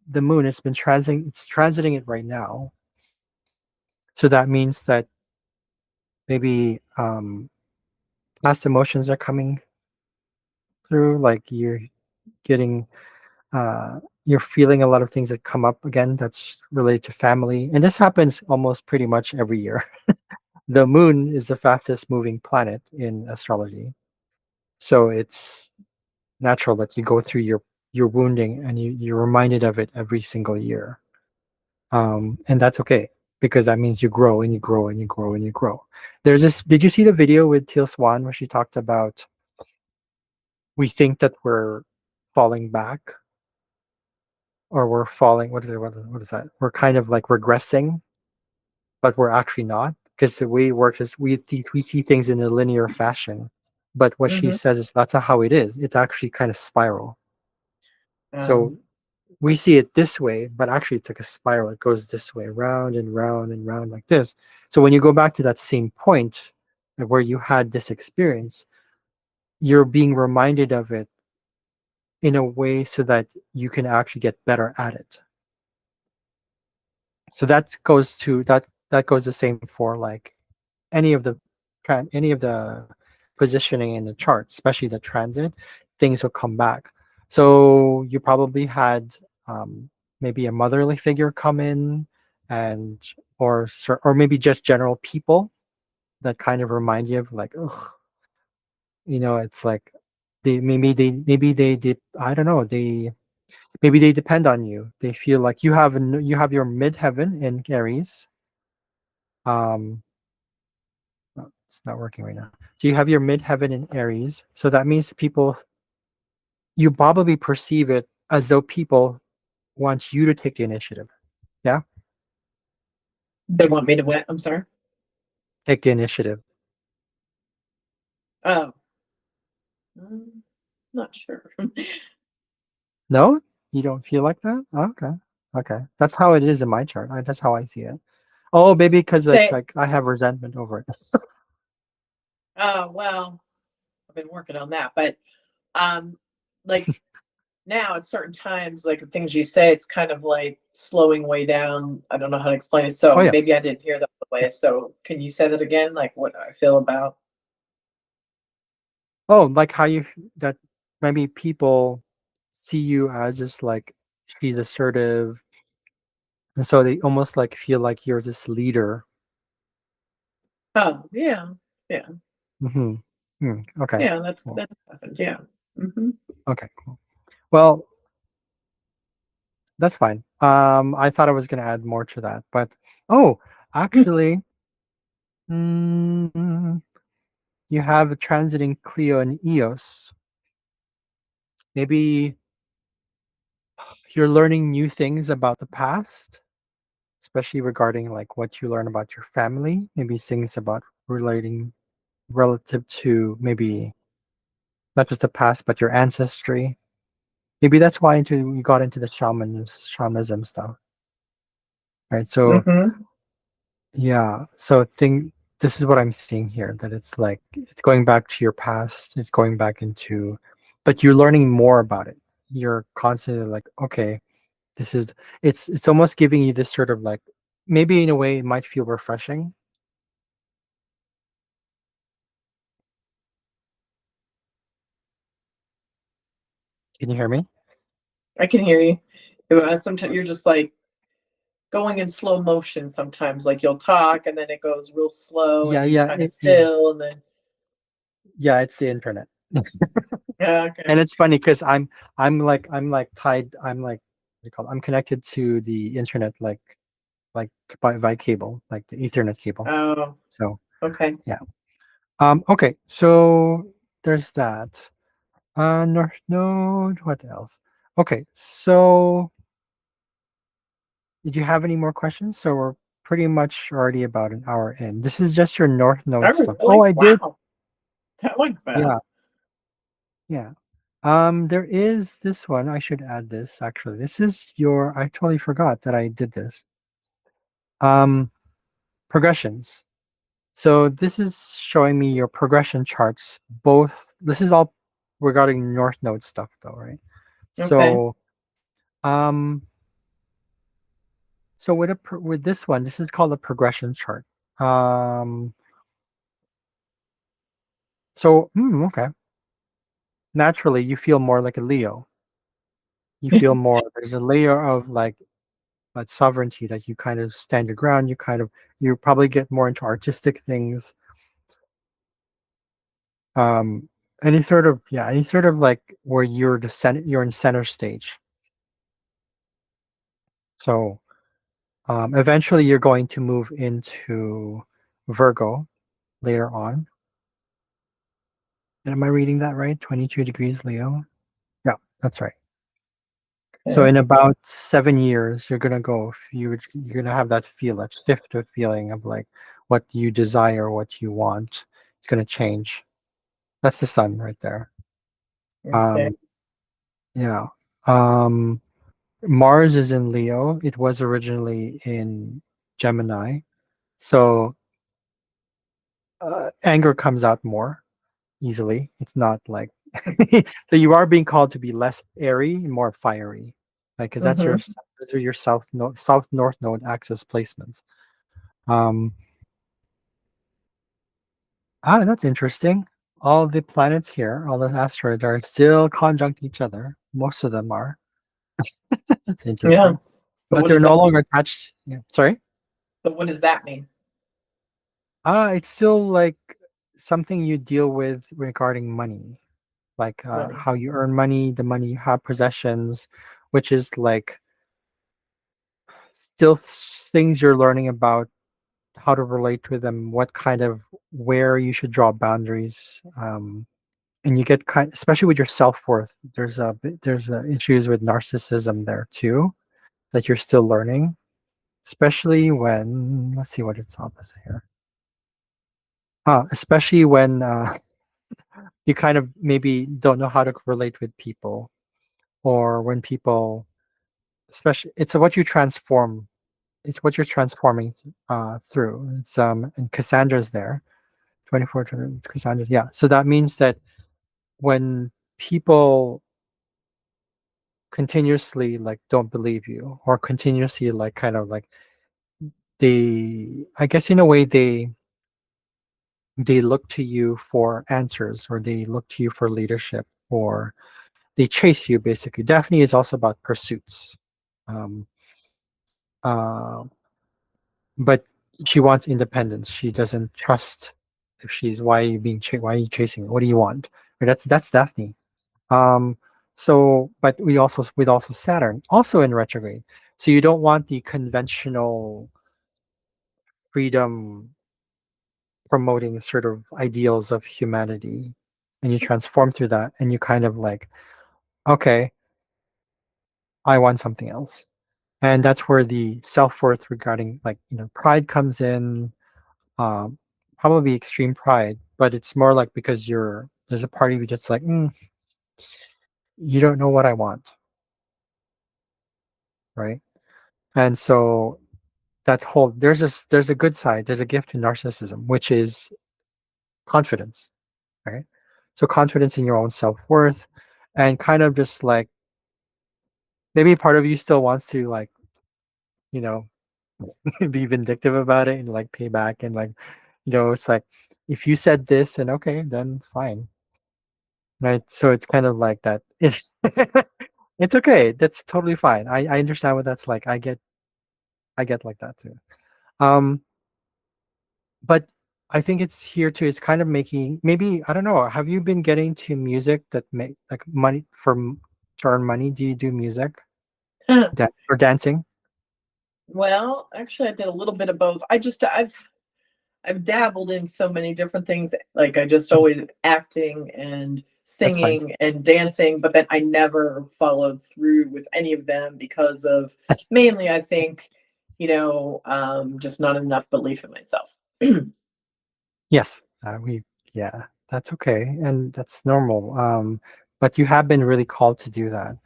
the moon, it's transiting it right now. So that means that maybe past emotions are coming through, like getting you're feeling a lot of things that come up again that's related to family. And this happens almost pretty much every year. The moon is the fastest moving planet in astrology. So it's natural that you go through your wounding and you're reminded of it every single year. And that's okay because that means you grow and you grow and you grow and you grow. There's this. Did you see the video with Teal Swan where she talked about we think that we're falling back or we're falling? What is that? We're kind of like regressing, but we're actually not because the way it works is we see things in a linear fashion. But what she Hmm. says is that's not how it is. It's actually kind of spiral. So Um, we see it this way, but actually it's like a spiral. It goes this way, round and round and round like this. So when you go back to that same point where you had this experience, you're being reminded of it in a way so that you can actually get better at it. So that goes the same for like any of the any of the positioning in the chart, especially the transit, things will come back. So you probably had maybe a motherly figure come in, and or maybe just general people that kind of remind you of like, ugh, it's like I don't know, maybe they depend on you. They feel like you have your midheaven in Aries. Um, Oh, it's not working right now. So you have your midheaven in Aries. So that means you probably perceive it as though people want you to take the initiative. Yeah, they want me to what? I'm sorry. take the initiative. Oh. Not sure. No, you don't feel like that. Okay, okay, that's how it is in my chart. That's how I see it. Oh, maybe because Say, like I have resentment over it. well, I've been working on that, but um, like now at certain times, like the things you say, it's kind of like slowing way down. I don't know how to explain it. So Oh yeah, maybe I didn't hear that the yeah. way. So can you say that again? Like what I feel about? Oh, like how you that maybe people see you as just like she's assertive, and so they almost like feel like you're this leader. Oh, yeah, yeah, Hmm. Okay. yeah. Cool. That's happened. Yeah. Hmm. Okay. Cool. Well, that's fine. I thought I was gonna add more to that, but oh, actually, mm, you have a transiting Clio and EOS. Maybe you're learning new things about the past, especially regarding like what you learn about your family, maybe things about relating relative to maybe not just the past but your ancestry. Maybe that's why you got into the shamanism stuff, right? So Hmm. yeah, so think this is what I'm seeing here, that it's like it's going back to your past, it's going back into, but you're learning more about it. You're constantly like, okay, this is it's almost giving you this sort of like, maybe in a way it might feel refreshing. Can you hear me? I can hear you. Sometimes you're just like going in slow motion. Sometimes, like you'll talk and then it goes real slow, and Yeah, then you're yeah, kind of yeah, still, and then yeah, it's the internet. yeah, okay. And it's funny because I'm like tied, I'm like what do you call it? I'm connected to the internet like by cable, like the Ethernet cable. Oh, So okay. yeah. Okay, so there's that. North Node, what else? Okay, so did you have any more questions? So we're pretty much already about an hour in. This is just your North Node Oh, stuff. Oh, really? I did. Wow, that went Yeah, fast. yeah. There is this one. I should add this actually. This is your, I totally forgot that I did this. Um, Progressions. So this is showing me your progression charts. Both, this is all regarding North Node stuff though, right? Okay. So, um, so with this one, this is called a progression chart. Um, okay. Naturally, you feel more like a Leo. You feel more. There's a layer of like that sovereignty that you kind of stand your ground. You probably get more into artistic things. Um, any sort of like where you're in center stage. So eventually, you're going to move into Virgo later on. Am I reading that right? 22 degrees Leo. Yeah, that's right. So Okay. in about 7 years, you're gonna have that feel, that shift of feeling of like what you desire, what you want. It's gonna change. That's the sun right there. Okay. Um, yeah. Um, Mars is in Leo. It was originally in Gemini. So anger comes out more easily. It's not like so you are being called to be less airy, more fiery, like because Mm-hmm. those are your south north node axis placements. Um, that's interesting. All the planets here, all the asteroids are still conjunct each other. Most of them are. That's Yeah. interesting, So but what they're does that? no longer attached. Yeah. Sorry. So what does that mean? It's still like something you deal with regarding money, like Money. how you earn money, the money you have, possessions, which is like still things you're learning about how to relate with them, what kind of where you should draw boundaries. And you get especially with your self-worth, there's issues with narcissism there too that you're still learning, especially when, let's see what its opposite here. Especially when you kind of maybe don't know how to relate with people, or when people, especially, it's what you transform. It's what you're transforming through. It's and Cassandra's there. 24 Cassandra's, yeah. So that means that when people continuously like don't believe you, or continuously like kind of like they, I guess in a way they look to you for answers, or they look to you for leadership, or they chase you basically. Daphne is also about pursuits. Um, uh, but she wants independence. She doesn't trust. If she's, why are you why are you chasing me? What do you want? Right, that's Daphne. Um, so, but we also, with also Saturn also in retrograde. So you don't want the conventional freedom promoting sort of ideals of humanity, and you transform through that, and you kind of like, okay, I want something else. And that's where the self-worth regarding, like, pride comes in. um Probably extreme pride, but it's more like because there's a part of you that's like, you don't know what I want, right? And so that's whole there's a good side, there's a gift in narcissism, which is confidence, right? So confidence in your own self-worth, and kind of just like, maybe part of you still wants to like, you know be vindictive about it and like pay back, and like, it's like, if you said this, and okay, then fine, right? So it's kind of like that. It's okay, that's totally fine. I understand what that's like. I get like that too. um but I think it's here too, it's kind of making, maybe, I don't know, have you been getting to music that make like money to earn money? Do you do music, or dancing? Well, actually, I did a little bit of both. I've dabbled in so many different things. Like I just always acting and That's fine. singing and dancing, but then I never followed through with any of them because of mainly, I think, just not enough belief in myself. Yes, yeah, that's okay, and that's normal. But you have been really called to do that.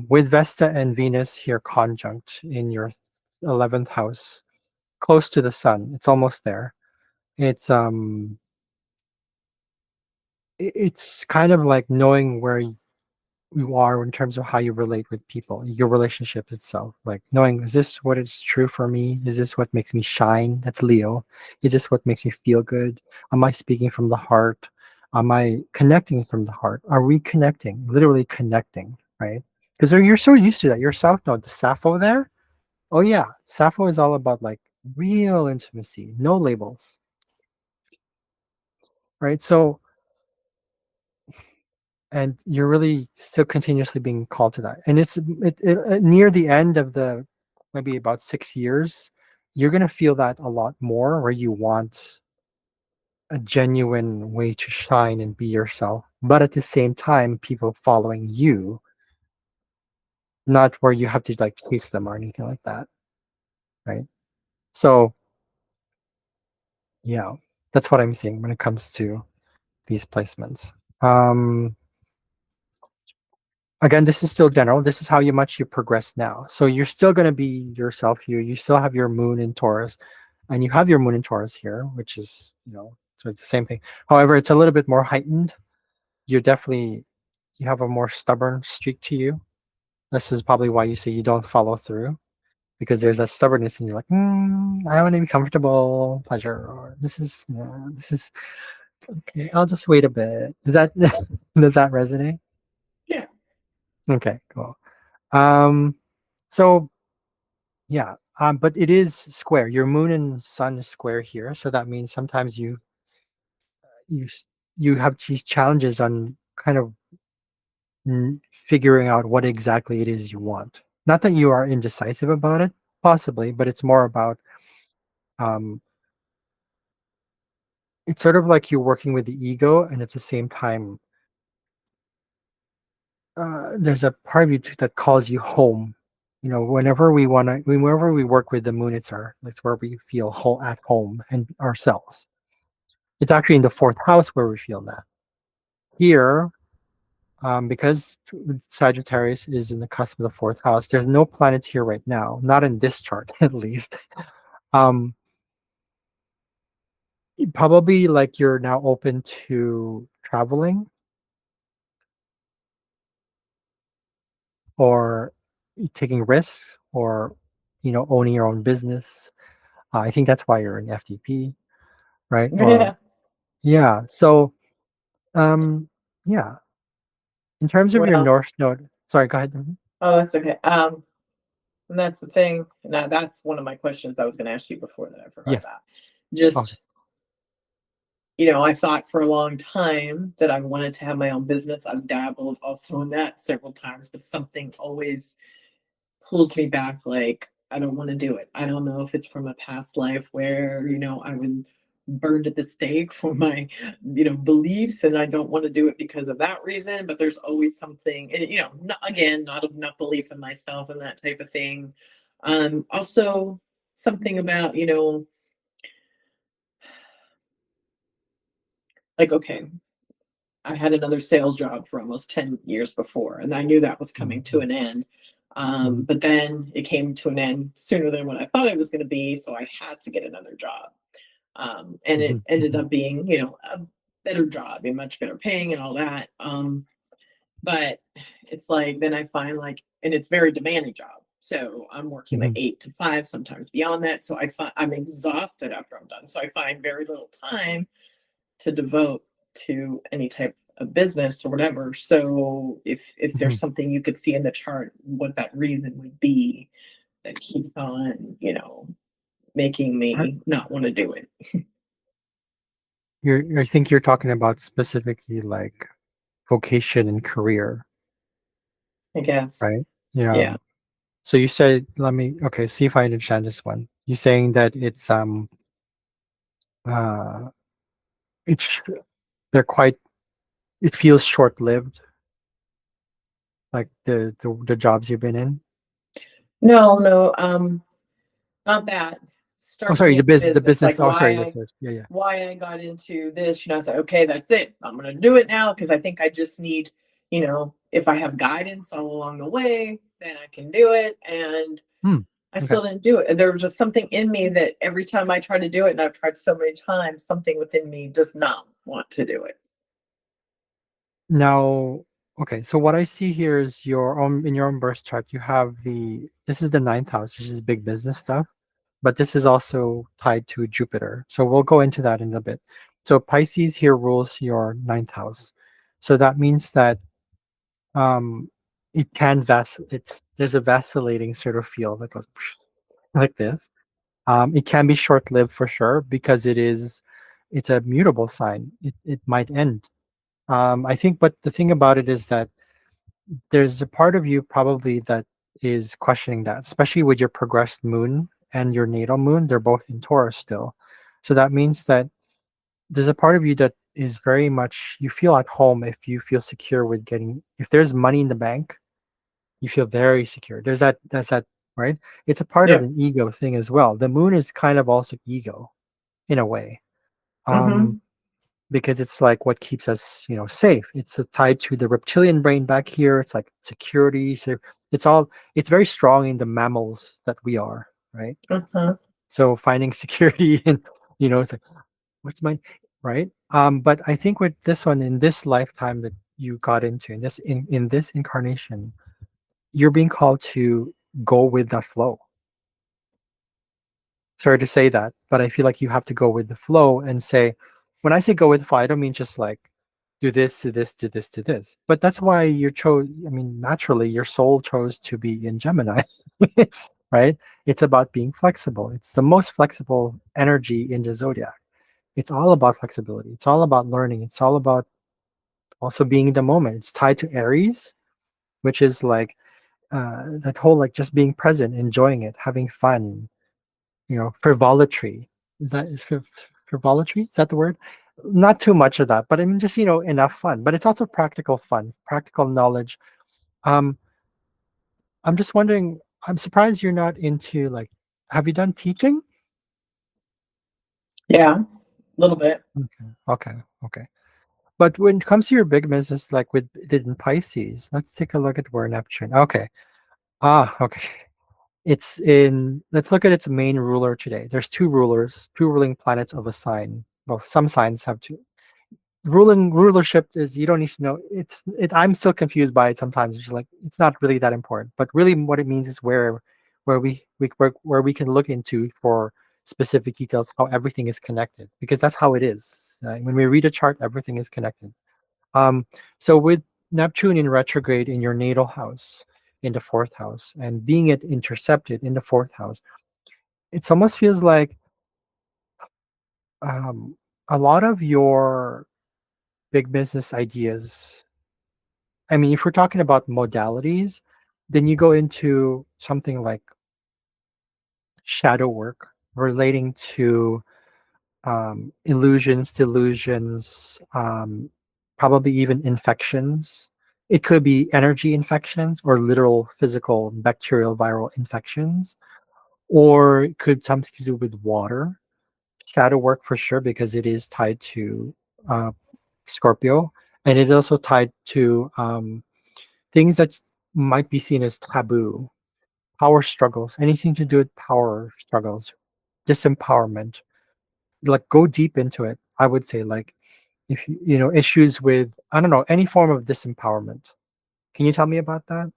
With Vesta and Venus here conjunct in your 11th house, close to the sun, it's almost there. It's it's kind of like knowing where you are in terms of how you relate with people, your relationship itself. Like knowing, is this what is true for me? Is this what makes me shine? That's Leo. Is this what makes me feel good? Am I speaking from the heart? Am I connecting from the heart? Are we connecting? Literally connecting, right? Because you're so used to that. Your South Node, the Sappho there. Oh yeah, Sappho is all about like real intimacy, no labels, right? So, and you're really still continuously being called to that, and near the end of the, maybe about 6 years, you're going to feel that a lot more, where you want a genuine way to shine and be yourself, but at the same time people following you, not where you have to like chase them or anything like that, right? So yeah, that's what I'm seeing when it comes to these placements. um Again, this is still general. This is how much you progress now. So you're still going to be yourself. You still have your moon in Taurus, and you have your moon in Taurus here, which is, so it's the same thing. However, it's a little bit more heightened. You're definitely, you have a more stubborn streak to you. This is probably why you say you don't follow through, because there's that stubbornness, and you're like, I want to be comfortable, pleasure, or this is okay. I'll just wait a bit. Does that does that resonate? Yeah. Okay, cool. Um, so yeah, but it is square. Your moon and sun is square here, so that means sometimes you s- you have these challenges on kind of figuring out what exactly it is you want. Not that you are indecisive about it, possibly, but it's more about, um, it's sort of like you're working with the ego, and at the same time, there's a part of you that calls you home. Whenever we work with the moon, it's where we feel whole at home and ourselves. It's actually in the fourth house where we feel that. here, because Sagittarius is in the cusp of the fourth house, there's no planets here right now, not in this chart at least. Um, Probably like you're now open to traveling or taking risks or owning your own business. I think that's why you're in FDP, right? Or Yeah. yeah. So um yeah, in terms of your Well, North Node, sorry, go ahead. Mhm. oh, that's okay. And that's the thing. Now, that's one of my questions I was going to ask you before that I forgot Yes. about. Okay. Just, I thought for a long time that I wanted to have my own business. I've dabbled also in that several times, but something always pulls me back. Like, I don't want to do it. I don't know if it's from a past life where, I was burned at the stake for my, beliefs, and I don't want to do it because of that reason. But there's always something, and, not, again, not enough belief in myself and that type of thing. Also, something about, like, okay, I had another sales job for almost 10 years before, and I knew that was coming to Mhm. an end. Mhm. But then it came to an end sooner than what I thought it was going to be. So I had to get another job. And it Mhm. ended Mhm. up being, a better job, a much better paying and all that. But it's like, then I find like, and it's very demanding job. So I'm working like Mhm. 8 to 5, sometimes beyond that. So I'm exhausted after I'm done. So I find very little time to devote to any type of business or whatever. So if there's Mhm. something you could see in the chart, what that reason would be that keeps on, making Are- me not want to do it. I think you're talking about specifically like vocation and career, I guess. right? Yeah. Yeah. So you said, let me, okay, see if I understand this one. You're saying that uh, it's, they're quite, it feels short-lived, like the jobs you've been in. No, no, not that. Oh, Starting sorry, in the business, business. like Oh, sorry, yeah, yeah. why I got into this, I was like, okay, that's it. I'm gonna do it now because I think I just need, if I have guidance all along the way, then I can do it. And Hmm. I Okay. still didn't do it. And there was just something in me that every time I try to do it, and I've tried so many times, something within me does not want to do it. Now, okay. So what I see here is your own in your own birth chart. You have this is the ninth house, which is big business stuff, but this is also tied to Jupiter. So we'll go into that in a bit. So Pisces here rules your ninth house. So that means that um it can it's there's a vacillating sort of feel that goes like this. It can be short-lived for sure because it's a mutable sign. It might end. I think, but the thing about it is that there's a part of you probably that is questioning that, especially with your progressed moon and your natal moon. They're both in Taurus still. So that means that there's a part of you that is very much, you feel at home if you feel secure with getting, if there's money in the bank, you feel very secure. That's that, right? It's a part of Yeah. an ego thing as well. The moon is kind of also ego in a way. Um, Mm-hmm. because it's like what keeps us, safe. It's tied to the reptilian brain back here. It's like security. So it's very strong in the mammals that we are, right? Uh-huh. So finding security and it's like what's my right. But I think with this one in this lifetime that you got into in this incarnation, you're being called to go with that flow. Sorry to say that, but I feel like you have to go with the flow and say, when I say go with the flow, I don't mean just like do this, do this, do this, do this. But that's why you chose, I mean, naturally, your soul chose to be in Gemini, right? It's about being flexible. It's the most flexible energy in the zodiac. It's all about flexibility. It's all about learning. It's all about also being in the moment. It's tied to Aries, which is like that whole like just being present, enjoying it, having fun, frivolity. Is that frivolity? Is that the word? Not too much of that, but I mean, just enough fun. But it's also practical fun, practical knowledge. Um, I'm just wondering. I'm surprised you're not into like. Have you done teaching? Yeah. A little bit. Okay, okay, okay. But when it comes to your big business, like with in Pisces, let's take a look at where Neptune. Okay. Okay. It's in, let's look at its main ruler today. There's two rulers, two ruling planets of a sign. Well, some signs have two. Rulership is, you don't need to know. I'm still confused by it sometimes. It's just like it's not really that important. But really what it means is where we can look into for specific details how everything is connected, because that's how it is. When we read a chart, everything is connected. Um, so with Neptune in retrograde in your natal house, in the fourth house, and being it intercepted in the fourth house, it almost feels like um, a lot of your big business ideas. I mean, if we're talking about modalities, then you go into something like shadow work relating to illusions, delusions, probably even infections. It could be energy infections or literal physical bacterial viral infections, or it could something to do with water. Shadow work for sure, because it is tied to uh, Scorpio, and it is also tied to things that might be seen as taboo, power struggles, anything to do with power struggles, disempowerment. Like go deep into it. I would say like if you know issues with, I don't know, any form of disempowerment. Can you tell me about that?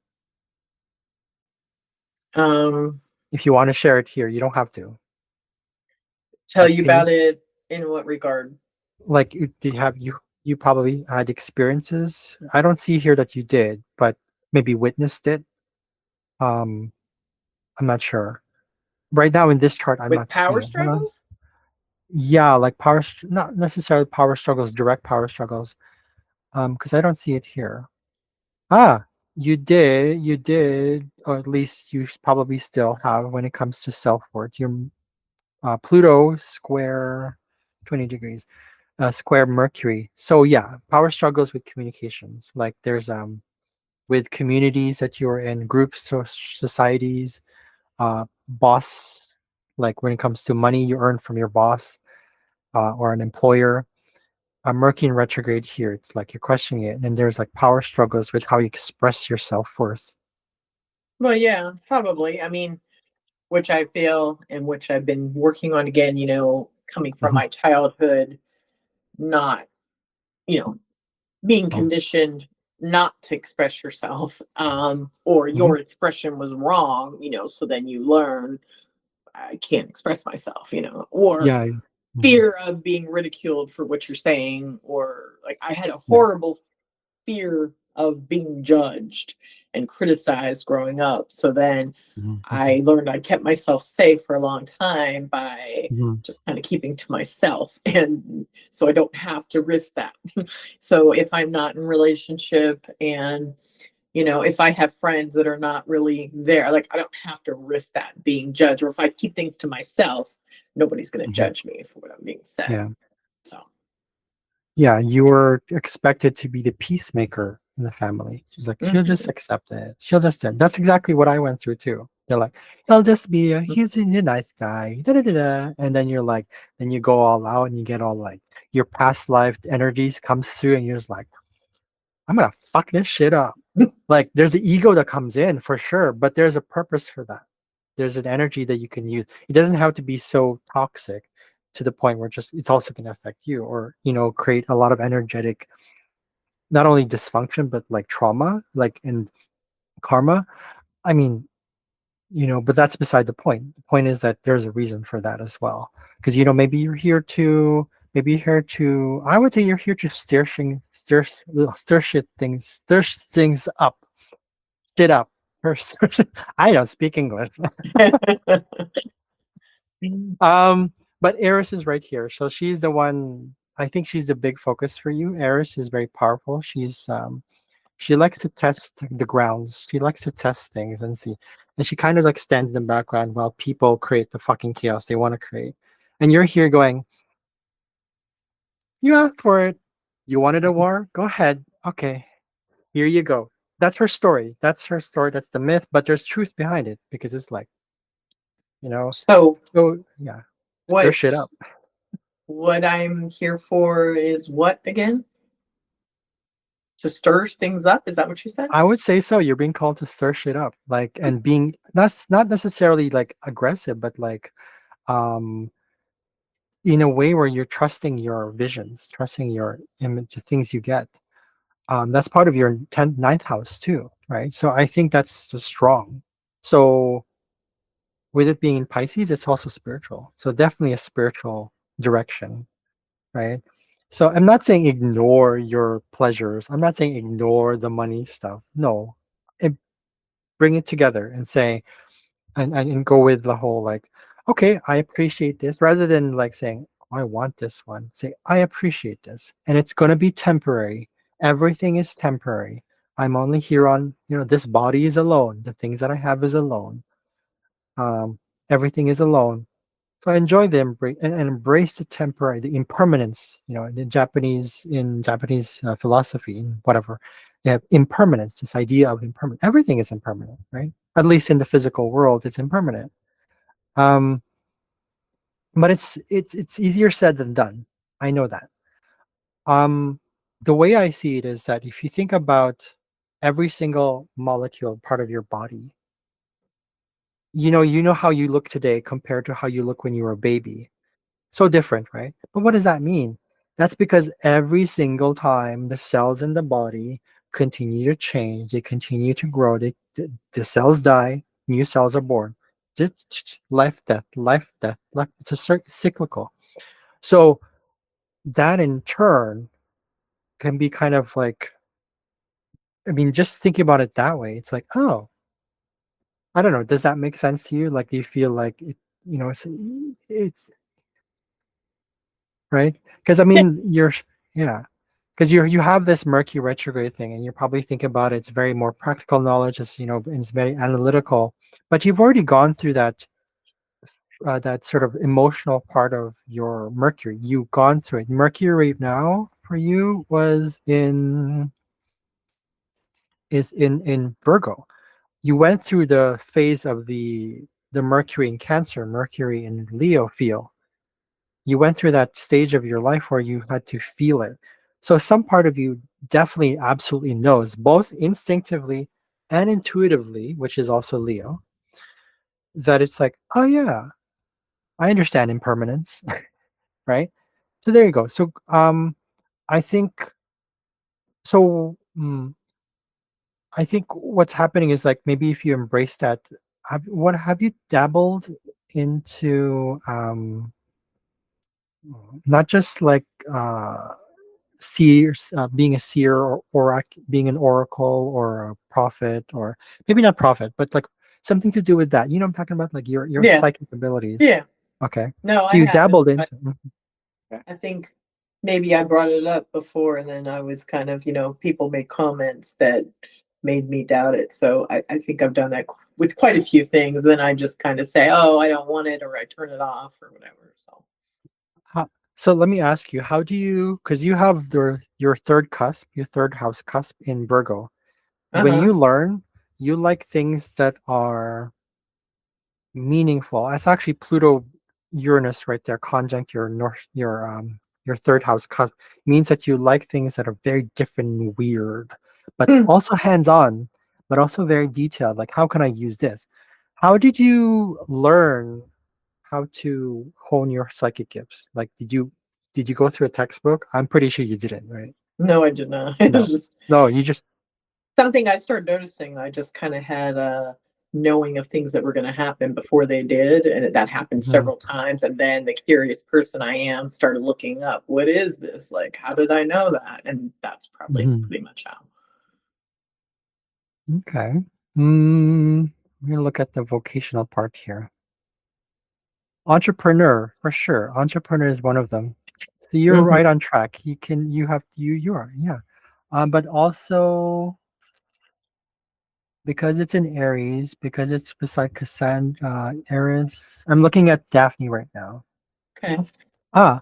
Um, If you want to share it here, you don't have to. tell But you can you about it in what regard? like do you have you probably had experiences? I don't see here that you did, but maybe witnessed it. Um, I'm not sure. Right now in this chart, I'm With not seeing power it. Hold on. struggles? Yeah, like not necessarily power struggles, direct power struggles. Because I don't see it here. Ah, you did, or at least you probably still have when it comes to self-worth. Your Pluto square 20 degrees, square Mercury. So yeah, power struggles with communications. Like there's with communities that you're in, groups or societies, boss, like when it comes to money you earn from your boss or an employer. Mercury in retrograde here, it's like you're questioning it, and then there's like power struggles with how you express your self-worth. Well, yeah, probably. I mean, which I feel and which I've been working on again, coming from Mhm. my childhood, not, you know, being Oh, conditioned not to express yourself, or mhm. your expression was wrong, so then you learn I can't express myself, or Yeah, mhm. fear of being ridiculed for what you're saying, or like I had a Yeah. horrible fear of being judged and criticized growing up. So then Mhm, mhm, I learned I kept myself safe for a long time by mhm, just kind of keeping to myself. And so I don't have to risk that. So if I'm not in relationship and if I have friends that are not really there, like I don't have to risk that being judged. Or if I keep things to myself, nobody's going to mhm. judge me for what I'm being said. Yeah. So, Yeah, you were expected to be the peacemaker in the family. She's like, she'll just mhm. accept it. She'll just do. That's exactly what I went through too. They're like, he'll just be he's a nice guy. Da, da, da, da. And then you're like, then you go all out and you get all like your past life energies comes through and you're just like, I'm gonna fuck this shit up. Like there's the ego that comes in for sure, but there's a purpose for that. There's an energy that you can use. It doesn't have to be so toxic to the point where just it's also going to affect you, or create a lot of energetic, not only dysfunction but like trauma, like in karma. I mean, but that's beside the point. The point is that there's a reason for that as well, because maybe you're here to, I would say you're here to stir things up, shit up. I don't speak English. um, but Eris is right here, so she's the one. I think she's the big focus for you. Eris is very powerful. She likes to test the grounds. She likes to test things and see. And she kind of like stands in the background while people create the fucking chaos they want to create. And you're here going, you asked for it. You wanted a war? Go ahead. Okay, here you go. That's her story. That's her story. That's the myth, but there's truth behind it because it's like, you know, So so yeah, stir what shit up. what I'm here for is what again? To stir things up, is that what you said? I would say so. You're being called to stir shit up, like, and being not necessarily like aggressive, but like um in a way where you're trusting your visions, trusting your image, the things you get. That's part of your 10th, ninth house too, right? So I think that's just strong. So with it being in Pisces, it's also spiritual. So definitely a spiritual direction, right? So I'm not saying ignore your pleasures. I'm not saying ignore the money stuff. No, it, bring it together and say, and go with the whole like, okay, I appreciate this, rather than like saying, "Oh, I want this one." Say, I appreciate this, and it's going to be temporary. Everything is temporary. I'm only here on, this body is alone. The things that I have is alone. Um, Everything is alone. So I enjoy the embrace and embrace the temporary, the impermanence. In Japanese philosophy, and whatever, they have impermanence. This idea of impermanent. Everything is impermanent, right? At least in the physical world, it's impermanent. Um, but it's easier said than done. I know that. Um, the way I see it is that if you think about every single molecule part of your body, you know how you look today compared to how you look when you were a baby. So different, right? But what does that mean? That's because every single time the cells in the body continue to change, they continue to grow, the cells die, new cells are born. Life, death, life, death, life. It's cyclical. So that in turn can be kind of like, I mean, just thinking about it that way, it's like, oh, I don't know. Does that make sense to you? Like, do you feel like it's right? Because I Yeah. mean, yeah, because you have this Mercury retrograde thing, and you probably think about it, it's very more practical knowledge, and it's very analytical. But you've already gone through that sort of emotional part of your Mercury. You've gone through it. Mercury right now for you is in Virgo. You went through the phase of the Mercury in Cancer, Mercury in Leo feel. You went through that stage of your life where you had to feel it. So some part of you definitely absolutely knows, both instinctively and intuitively, which is also Leo, that it's like, oh yeah, I understand impermanence, right? So there you go. So I think so. I think what's happening is like, maybe if you embrace that, have you dabbled into not just like seers, being a seer, or being an oracle or a prophet, or maybe not prophet, but like something to do with that. You know what I'm talking about? Like your Yeah. psychic abilities. Yeah. Okay. No, So I you haven't, dabbled but into. Okay. I think maybe I brought it up before and then I was kind of, people made comments that made me doubt it. So I think I've done that with quite a few things. Then I just kind of say, oh, I don't want it, or I turn it off or whatever. So, So let me ask you, how do you, because you have your third cusp, your third house cusp in Virgo. uh When huh. you learn, you like things that are meaningful. That's actually Pluto Uranus right there, conjunct your third house cusp, means that you like things that are very different and weird, but also hands-on, but also very detailed. Like, how can I use this? How did you learn how to hone your psychic gifts? Like, did you go through a textbook? I'm pretty sure you didn't, right? No, I did not. It was No. just No, you just something I started noticing. I just kind of had a knowing of things that were going to happen before they did, and that happened Mhm, several times. And then the curious person I am started looking up, what is this? Like, how did I know that? And that's probably mhm. pretty much how. Okay. I'm gonna look at the vocational part here. Entrepreneur, for sure. Entrepreneur is one of them. So you're Hmm. right on track. You are, yeah. But also because it's in Aries, because it's beside Cassandra, Aries. I'm looking at Daphne right now. Okay. Ah,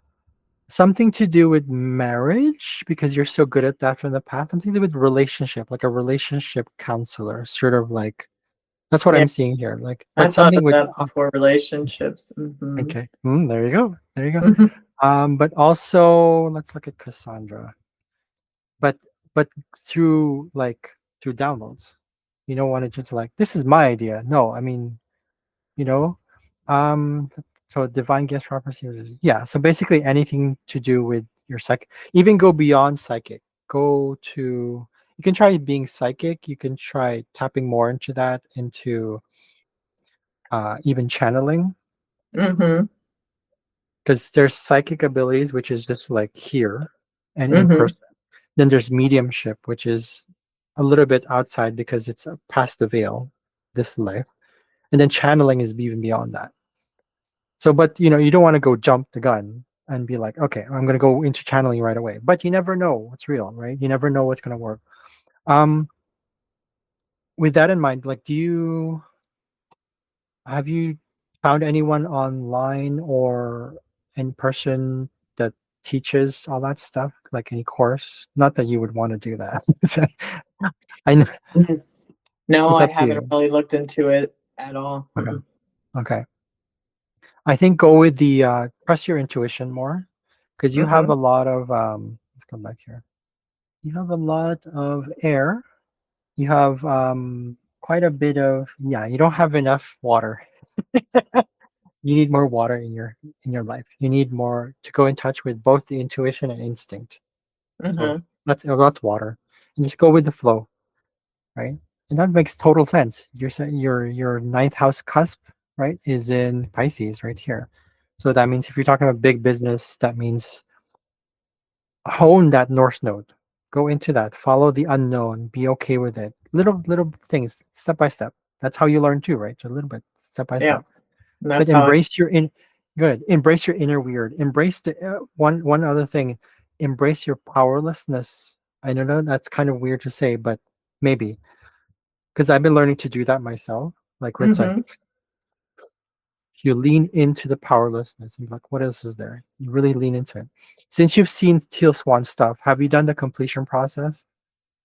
something to do with marriage, because you're so good at that from the past. Something to do with relationship, like a relationship counselor, sort of like, that's what Yeah, I'm seeing here. Like, I but thought something of with, that before relationships. Hmm. okay. There you go. There you go. Hmm. But also let's look at Cassandra. But but through like through downloads. You don't want to just like this is my idea. No, I mean, you know, um, so divine gifts properties. Yeah. So basically, anything to do with your psychic, even go beyond psychic. Go to you can try being psychic. You can try tapping more into that, into even channeling, Mm-hmm. because there's psychic abilities, which is just like here and in Mm-hmm. person. Then there's mediumship, which is a little bit outside because it's past the veil, this life. And then channeling is even beyond that. So, but you don't want to go jump the gun and be like, okay, I'm going to go into channeling right away. But you never know what's real, right? You never know what's going to work. Um, with that in mind, like, have you found anyone online or in person that teaches all that stuff, like any course? Not that you would want to do that. So, I know Mhm. No, it's I up to haven't you. really looked into it at all. Okay. Mm-mm. Okay. I think go with the trust your intuition more because you have Mm-hmm. a lot of let's go back here. You have a lot of air. You have quite a bit of yeah, you don't have enough water. You need more water in your life. You need more to go in touch with both the intuition and instinct. Mm-hmm. Both. That's water. And just go with the flow, right? And that makes total sense. You're saying your ninth house cusp, right, is in Pisces right here. So that means if you're talking about big business, that means hone that north node. Go into that. Follow the unknown. Be okay with it. Little things, step by step. That's how you learn too, right? So a little bit, step by Yeah, step. But that's how I. embrace your in. Good. Embrace your inner weird. Embrace the one other thing. Embrace your powerlessness. I know that's kind of weird to say, but maybe because I've been learning to do that myself. Like where it's like Mm-hmm. you lean into the powerlessness and be like, what else is there? You really lean into it. Since you've seen Teal Swan stuff, have you done the completion process?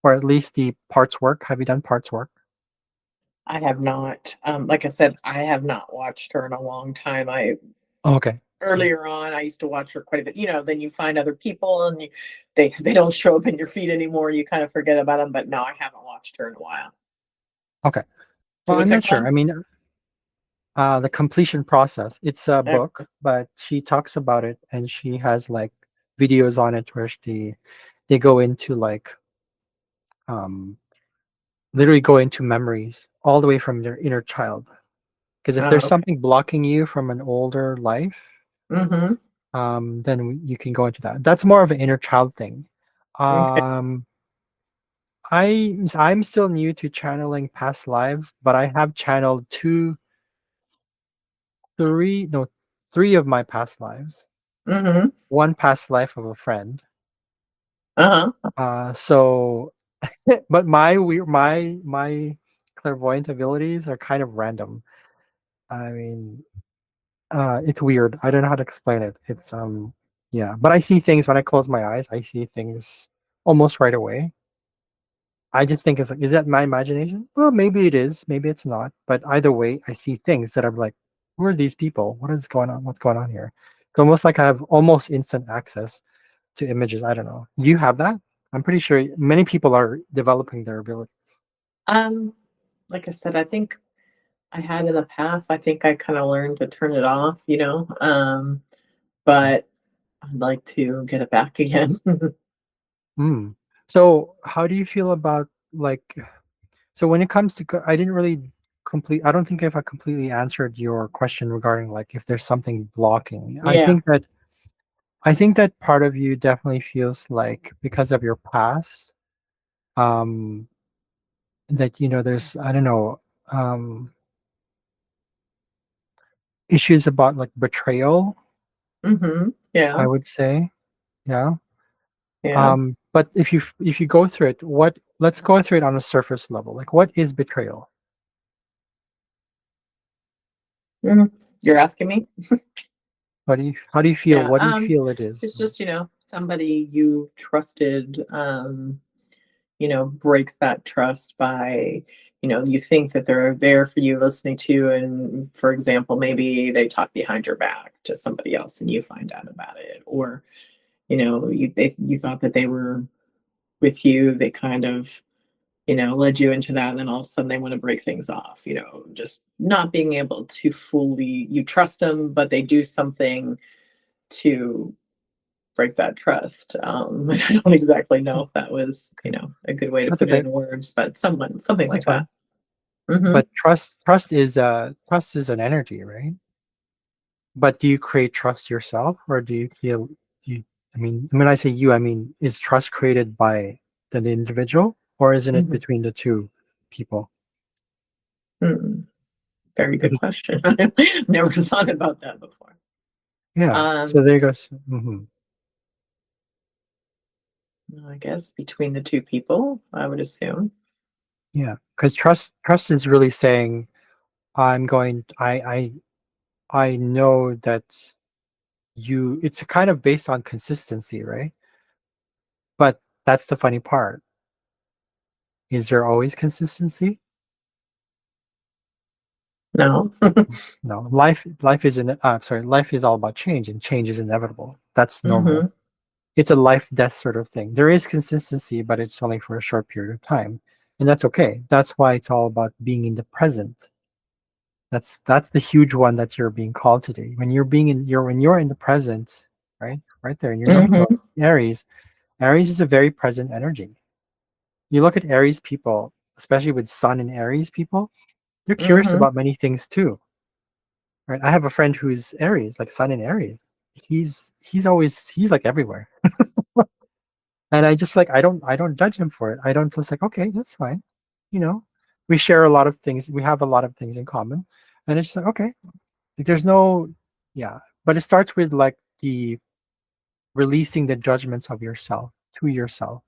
Or at least the parts work? Have you done parts work? I have not. Like I said, I have not watched her in a long time. I Oh, okay. That's fine. earlier on, I used to watch her quite a bit. Then you find other people, and they don't show up in your feed anymore. You kind of forget about them. But no, I haven't watched her in a while. Okay. So Well, I'm what's it not sure. called? I mean, the completion process. It's a Uh, book, but she talks about it and she has like videos on it where they go into like um literally go into memories all the way from their inner child. Because if there's okay. something blocking you from an older life, Mm-hmm. then you can go into that. That's more of an inner child thing. Okay. Um, I'm still new to channeling past lives, but I have channeled three, no, three of my past lives. Mm-hmm. One past life of a friend. Uh-huh. So, but my clairvoyant abilities are kind of random. I mean, it's weird. I don't know how to explain it. It's yeah, but I see things when I close my eyes. I see things almost right away. I just think it's like, is that my imagination? Well, maybe it is, maybe it's not. But either way, I see things that I'm like, who are these people? What is going on? What's going on here? It's almost like I have almost instant access to images. I don't know. Do you have that? I'm pretty sure many people are developing their ability. Um, like I said, I think I had in the past. I think I kind of learned to turn it off. Yeah. But I'd like to get it back again. Mm. So, how do you feel about like? So when it comes to, I didn't really complete. I don't think if I completely answered your question regarding like if there's something blocking. Yeah. I think that part of you definitely feels like because of your past, um, that there's I don't know, um, issues about like betrayal. Mhm. Yeah. I would say, yeah. Yeah. But if you go through it, what let's go through it on a surface level. Like, what is betrayal? Mhm. You're asking me? How do you feel? Yeah. What do you feel it is? It's just, somebody you trusted, breaks that trust by, you think that they're there for you listening to, and for example, maybe they talk behind your back to somebody else and you find out about it. Or, you thought that they were with you, they kind of, led you into that, and then all of a sudden they want to break things off, just not being able to fully, you trust them, but they do something to break that trust. I don't exactly know if that was, Okay, a good way to that's put it okay. in words, but something That's like that. fine. Hmm. But trust is an energy, right? But do you create trust yourself, or do you feel? Do you, I mean, when I say you, I mean, is trust created by the individual, or isn't it Hmm. between the two people? Mm, very good Because question. I've never thought about that before. yeah, so Um, there goes. Mhm. I guess between the two people, I would assume. Yeah, because trust is really saying I'm going. I know that you. It's kind of based on consistency, right? But that's the funny part. Is there always consistency? No. No. Life isn't. Sorry. Life is all about change, and change is inevitable. That's normal. Hmm. It's a life death sort of thing. There is consistency, but it's only for a short period of time, and that's okay. That's why it's all about being in the present. That's the huge one that you're being called to do. When you're being in your when you're in the present, right, right there in your North Node, Hmm. Aries. Aries is a very present energy. You look at Aries people, especially with Sun and Aries people, they're curious Hmm. about many things too, right? I have a friend who's Aries, like Sun in Aries. He's like everywhere, and I just like I don't judge him for it. I don't just like okay, that's fine, you know. We share a lot of things. We have a lot of things in common, and it's just like okay, like, there's no, yeah, but it starts with like the releasing the judgments of yourself to yourself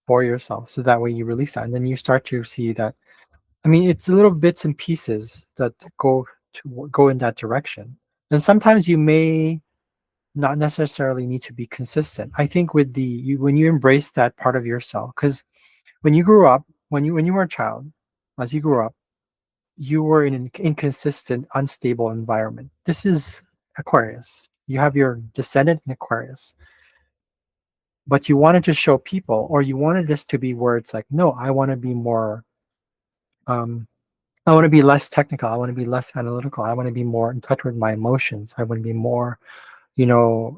for yourself, so that way you release that, and then you start to see that. I mean, it's little bits and pieces that go in that direction, and sometimes you may not necessarily need to be consistent. I think with when you embrace that part of yourself, because when you grew up, when you were a child, as you grew up, you were in an inconsistent, unstable environment. This is Aquarius. You have your descendant in Aquarius, but you wanted to show people, or you wanted this to be where it's like, no, I want to be more. Um, I want to be less technical. I want to be less analytical. I want to be more in touch with my emotions. I want to be more, you know,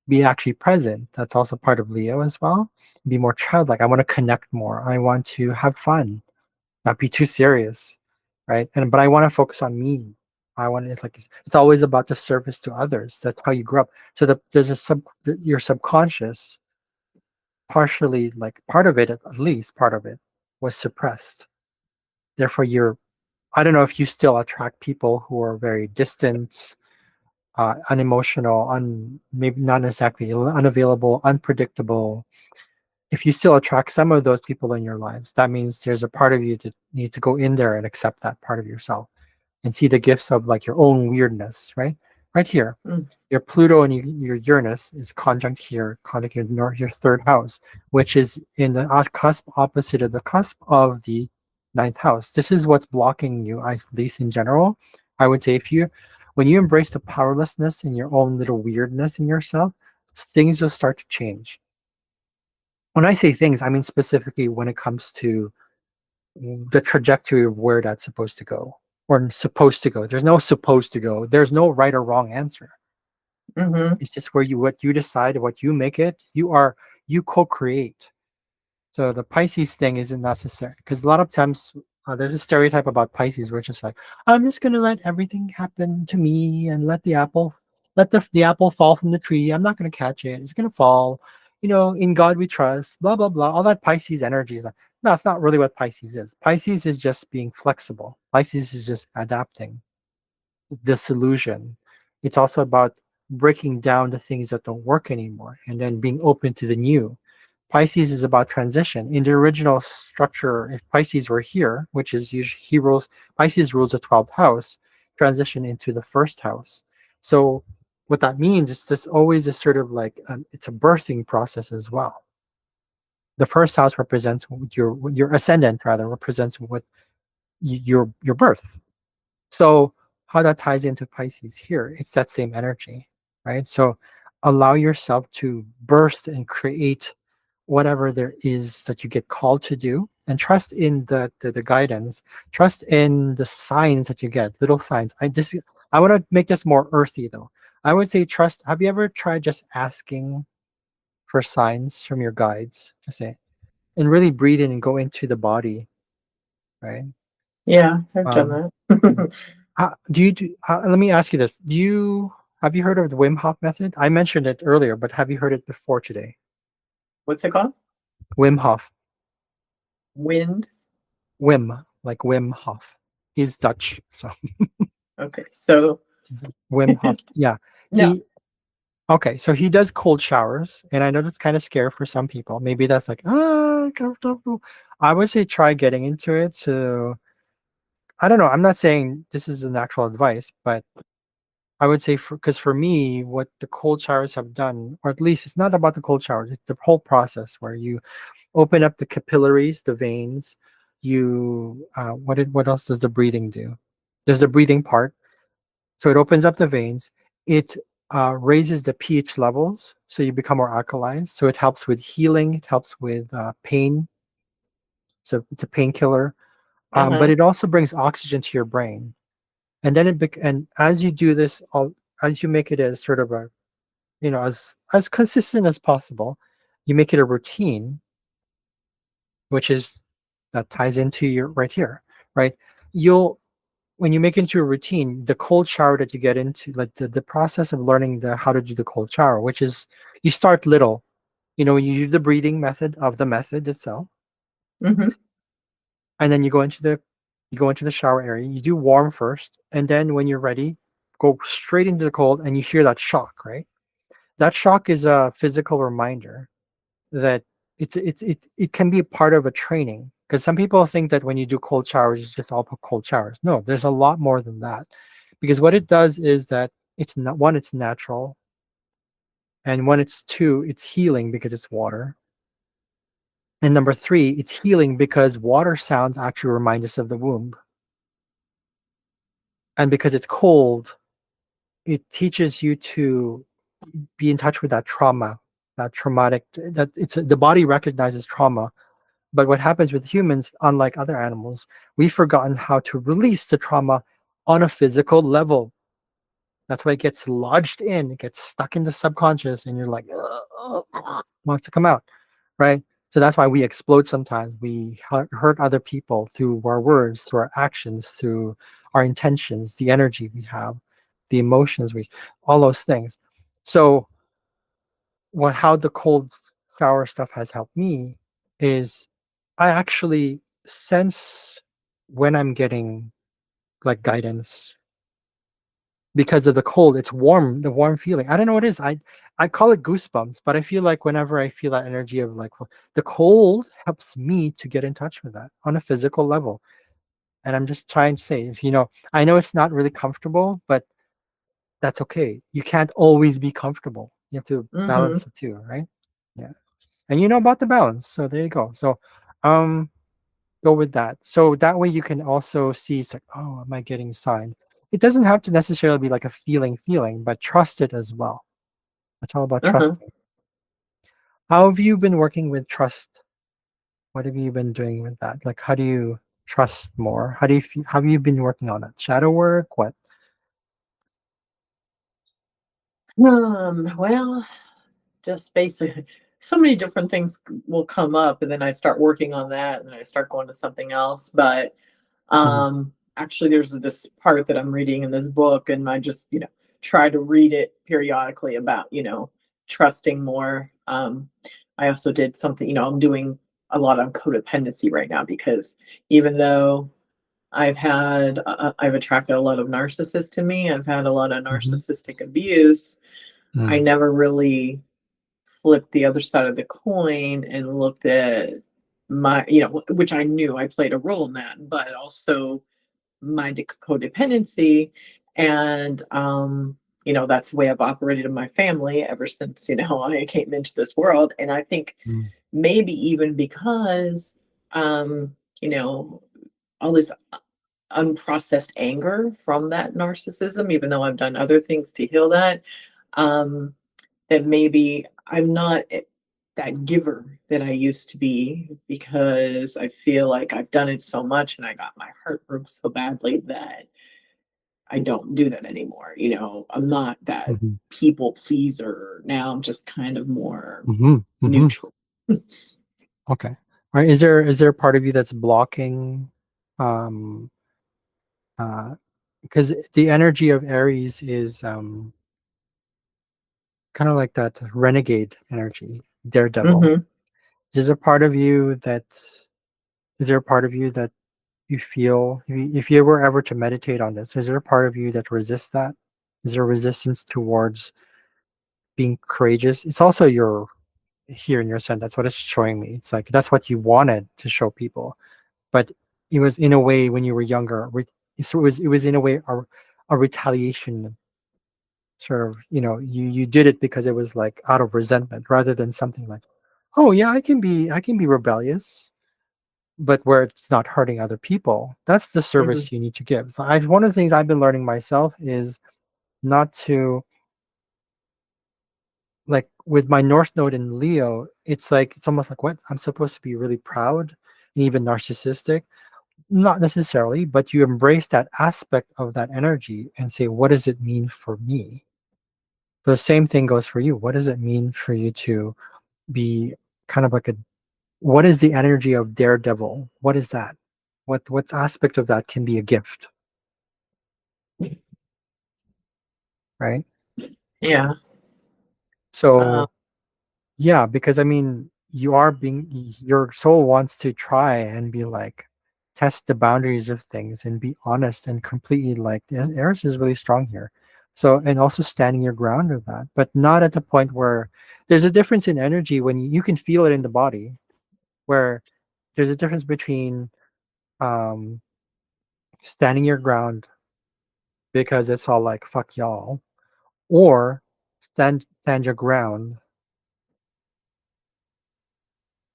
be actually present. That's also part of Leo as well. Be more childlike. I want to connect more. I want to have fun, not be too serious, right? And but I want to focus on me. I want it's always about the service to others. That's how you grow up. So there's your subconscious, partially like part of it, at least part of it, was suppressed. Therefore, I don't know if you still attract people who are very distant, unemotional, maybe not exactly unavailable, unpredictable. If you still attract some of those people in your lives, that means there's a part of you that needs to go in there and accept that part of yourself and see the gifts of like your own weirdness, right? Right here. Your Pluto and your Uranus is conjunct here, conjunct your third house, which is in the cusp opposite of the cusp of the ninth house. This is what's blocking you, at least in general. I would say when you embrace the powerlessness and your own little weirdness in yourself, things will start to change. When I say things, I mean specifically when it comes to the trajectory of where that's supposed to go or supposed to go. There's no supposed to go. There's no right or wrong answer. Hmm. It's just where what you decide, what you make it. You co-create. So the Pisces thing isn't necessary because a lot of times there's a stereotype about Pisces where it's just like I'm just gonna let everything happen to me and let the apple fall from the tree. I'm not gonna catch it. It's gonna fall. In God we trust. Blah blah blah. All that Pisces energy is like no, it's not really what Pisces is. Pisces is just being flexible. Pisces is just adapting disillusion. It's also about breaking down the things that don't work anymore and then being open to the new. Pisces is about transition. In the original structure, if Pisces were here, which is usually Pisces rules the 12th house, transition into the first house. So what that means is just always a sort of like it's a birthing process as well. The first house represents your ascendant rather represents what your birth. So how that ties into Pisces here, it's that same energy, right? So allow yourself to birth and create whatever there is that you get called to do, and trust in the guidance, trust in the signs that you get, little signs. I want to make this more earthy though. I would say trust. Have you ever tried just asking for signs from your guides? Just say, and really breathe in and go into the body, right? Yeah, I've Um, done yeah. that. Let me ask you this. Have you heard of the Wim Hof method? I mentioned it earlier, but have you heard it before today? What's it called? Wim Hof. Wind. Wim, like Wim Hof. He's Dutch, so Okay, so Wim Hof. Yeah. no. He okay, so he does cold showers, and I know that's kind of scary for some people. Maybe that's like, comfortable. I would say try getting into it. So I don't know. I'm not saying this is an actual advice, but I would say because for me, what the cold showers have done, or at least it's not about the cold showers, it's the whole process where you open up the capillaries, the veins. What else does the breathing do? There's the breathing part. So it opens up the veins. It raises the pH levels, so you become more alkaline. So it helps with healing. It helps with pain. So it's a painkiller. But Uh-huh. it also brings oxygen to your brain. And then and as you do this, as you make it as sort of a, as consistent as possible, you make it a routine, which is that ties into your right here, right? You'll When you make it into a routine, the cold shower that you get into, like the process of learning the how to do the cold shower, which is you start little, when you do the breathing method of the method itself, Hmm. and then you go into the shower area, you do warm first, and then when you're ready, go straight into the cold, and you hear that shock, right? That shock is a physical reminder that it can be a part of a training, because some people think that when you do cold showers it's just all cold showers. No, there's a lot more than that, because what it does is that it's not one, it's natural, and when it's two, it's healing because it's water, and number three, it's healing because water sounds actually remind us of the womb, and because it's cold, it teaches you to be in touch with that trauma, that traumatic, that it's the body recognizes trauma. But what happens with humans, unlike other animals, we've forgotten how to release the trauma on a physical level. That's why it gets lodged in, it gets stuck in the subconscious, and you're like, wants to come out, right? So that's why we explode sometimes. We hurt other people through our words, through our actions, through our intentions, the energy we have, the emotions all those things. So how the cold sour stuff has helped me is I actually sense when I'm getting like guidance because of the cold. It's warm, the warm feeling. I don't know what it is. I call it goosebumps, but I feel like whenever I feel that energy of like the cold helps me to get in touch with that on a physical level. And I'm just trying to say, I know it's not really comfortable, but that's okay. You can't always be comfortable. You have to balance Hmm. the two, right? Yeah. And you know about the balance. So there you go. So um go with that. So that way you can also see it's like, oh, am I getting signed? It doesn't have to necessarily be like a feeling, but trust it as well. It's all about Uh-huh. trusting. How have you been working with trust? What have you been doing with that? Like, how do you trust more? How do you feel? How have you been working on it? Shadow work? What? Well, just basically so many different things will come up and then I start working on that and then I start going to something else. But Mhm, actually there's this part that I'm reading in this book and I just, try to read it periodically about, trusting more. I also did something, I'm doing a lot on codependency right now because even though I've attracted a lot of narcissists to me, I've had a lot of mhm, narcissistic abuse. I mm, never really flipped the other side of the coin and looked at which I knew I played a role in that, but also my codependency. And, that's the way I've operated in my family ever since, I came into this world. And I think mm, maybe even because, you know, all this unprocessed anger from that narcissism, even though I've done other things to heal that, um, that maybe I'm not. that giver that I used to be because I feel like I've done it so much and I got my heart broke so badly that I don't do that anymore. I'm not that Mhm. people pleaser. Now I'm just kind of more Mhm. Mhm. neutral. Okay. All right. Is there a part of you that's blocking um because the energy of Aries is kind of like that renegade energy, daredevil. Hmm. Is there a part of you that is there a part of you that you feel if you were ever to meditate on this, is there a part of you that resists that? Is there resistance towards being courageous? It's also your here in your son. That's what it's showing me. It's like that's what you wanted to show people, but it was in a way when you were younger. It was in a way a retaliation sort of you did it because it was like out of resentment rather than something like, oh yeah, I can be rebellious, but where it's not hurting other people. That's the Hmm. service you need to give. So one of the things I've been learning myself is not to, like with my North Node in Leo, it's like it's almost like what I'm supposed to be really proud and even narcissistic. Not necessarily, but you embrace that aspect of that energy and say, what does it mean for me? The same thing goes for you. What does it mean for you to be kind of like what is the energy of daredevil? What is that? What aspect of that can be a gift, right? Yeah. Uh, So yeah, because I mean, your soul wants to try and be like test the boundaries of things and be honest and completely like Eris is really strong here. So and also standing your ground with that, but not at the point where there's a difference in energy when you can feel it in the body, where there's a difference between um standing your ground because it's all like fuck y'all, or stand your ground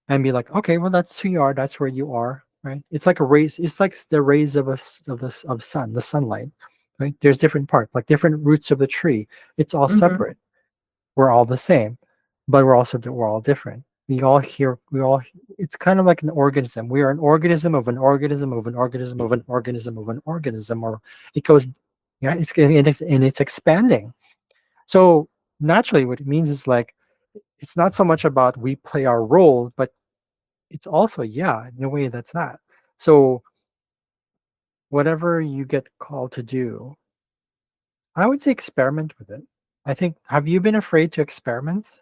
and be like, okay, well, that's who you are. That's where you are, right? It's like a rays. It's like the rays of of sun, the sunlight, right? There's different parts, like different roots of the tree. It's all hmm. separate. We're all the same, but we're all different. We all hear. We all. It's kind of like an organism. We are an organism of an organism of an organism of an organism of an organism, or it goes. Yeah, it's expanding. So naturally, what it means is like it's not so much about we play our role, but it's also, yeah, in a way that's that. So whatever you get called to do, I would say experiment with it. I think, have you been afraid to experiment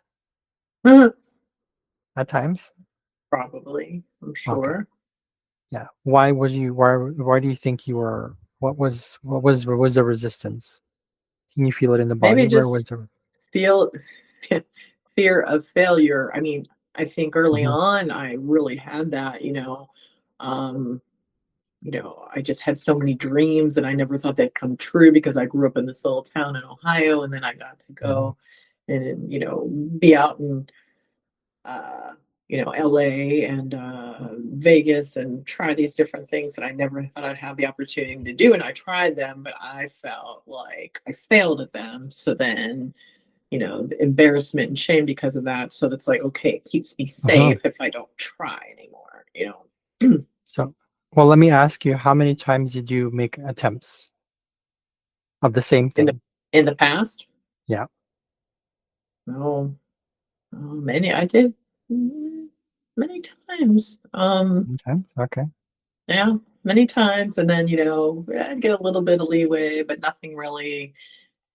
at times? Probably, I'm Okay. sure. Yeah. Why do you think you were what was the resistance? Can you feel it in the Maybe body? Where was just the feel fear of failure. I mean, I think early Mhm, on I really had that. Um, I just had so many dreams and I never thought they'd come true because I grew up in this little town in Ohio and then I got to mhm, go and, be out in uh, LA and Vegas and try these different things that I never thought I'd have the opportunity to do. And I tried them, but I felt like I failed at them. So then, the embarrassment and shame because of that. So that's like, okay, it keeps me mhm. safe if I don't try anymore. So, well, let me ask you, how many times did you make attempts of the same in the thing? in the past, Yeah, oh, many I did many times. times. Okay. Yeah, many times, and then I'd get a little bit of leeway, but nothing really.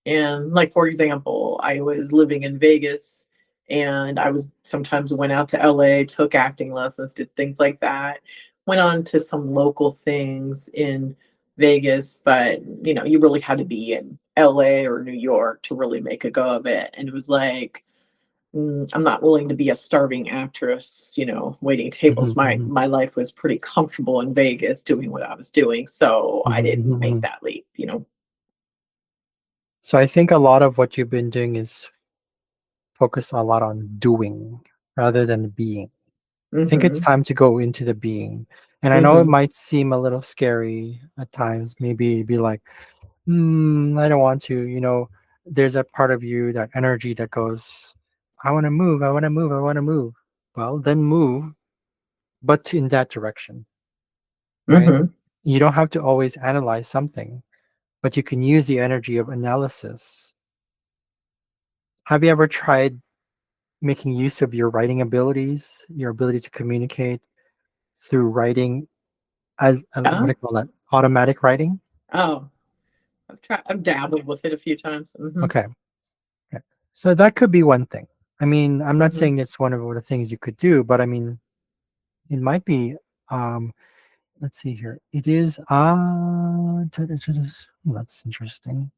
And like for example, I was living in Vegas, and I was sometimes went out to LA, took acting lessons, did things like that. Went on to some local things in Vegas, but you really had to be in LA or New York to really make a go of it. And it was like I'm not willing to be a starving actress, waiting tables. Mhm, mhm, My life was pretty comfortable in Vegas doing what I was doing, so I mhm, mhm, didn't make mhm. that leap. So I think a lot of what you've been doing is focus a lot on doing rather than being. I think it's Mhm. time to go into the being. And I know it Mhm. might seem a little scary at times, maybe be like, I don't want to, there's a part of you, that energy that goes, I want to move, I want to move, I want to move. Well, then move, but in that direction, right? Mm-hmm. You don't have to always analyze something, but you can use the energy of analysis. Have you ever tried making use of your writing abilities, your ability to communicate through writing as what do Yeah. you call that? Automatic writing? Oh, I've dabbled with it a few times. Mm-hmm. Okay. Okay. So that could be one thing. I mean, I'm not Mm-hmm. saying it's one of the things you could do, but I mean, it might be. Um, let's see here. It is. That's interesting.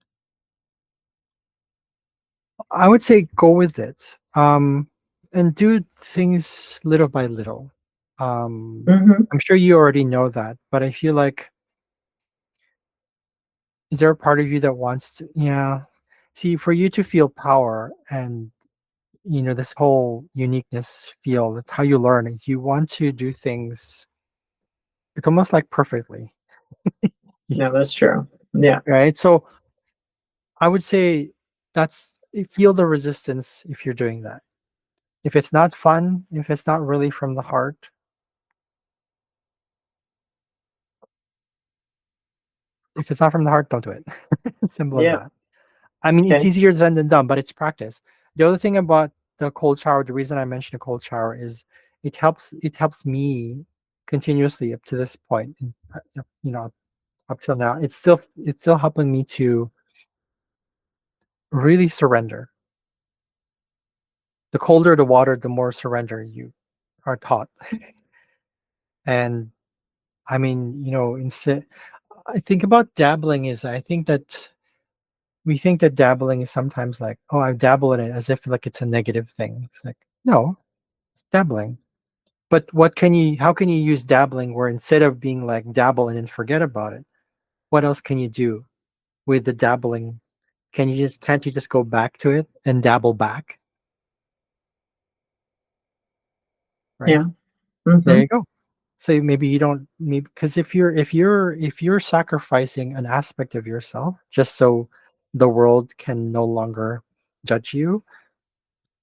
I would say go with it. And do things little by little. Mm-hmm. I'm sure you already know that, but I feel like is there a part of you that wants to? Yeah. See, for you to feel power and this whole uniqueness feel, that's how you learn. Is you want to do things. It's almost like perfectly, Yeah, that's true. Yeah. right? So I would say feel the resistance if you're doing that. If it's not fun, if it's not really from the heart, if it's not from the heart, don't do it. Simple as Yeah. that. I mean, it's Okay. easier said than done, but it's practice. The other thing about the cold shower, the reason I mentioned a cold shower is it helps me continuously up to this point, up till now. It's still helping me to really surrender. The colder the water, the more surrender you are taught. And I mean, instead, I think about dabbling is I think that we think that dabbling is sometimes like, oh, I dabble in it as if like it's a negative thing. It's like, no, it's dabbling. But how can you use dabbling where instead of being like dabble and then forget about it, what else can you do with the dabbling? Can't you just go back to it and dabble back? Right? Yeah. There Mm-hmm. you go. So maybe you don't maybe because if you're sacrificing an aspect of yourself just so the world can no longer judge you,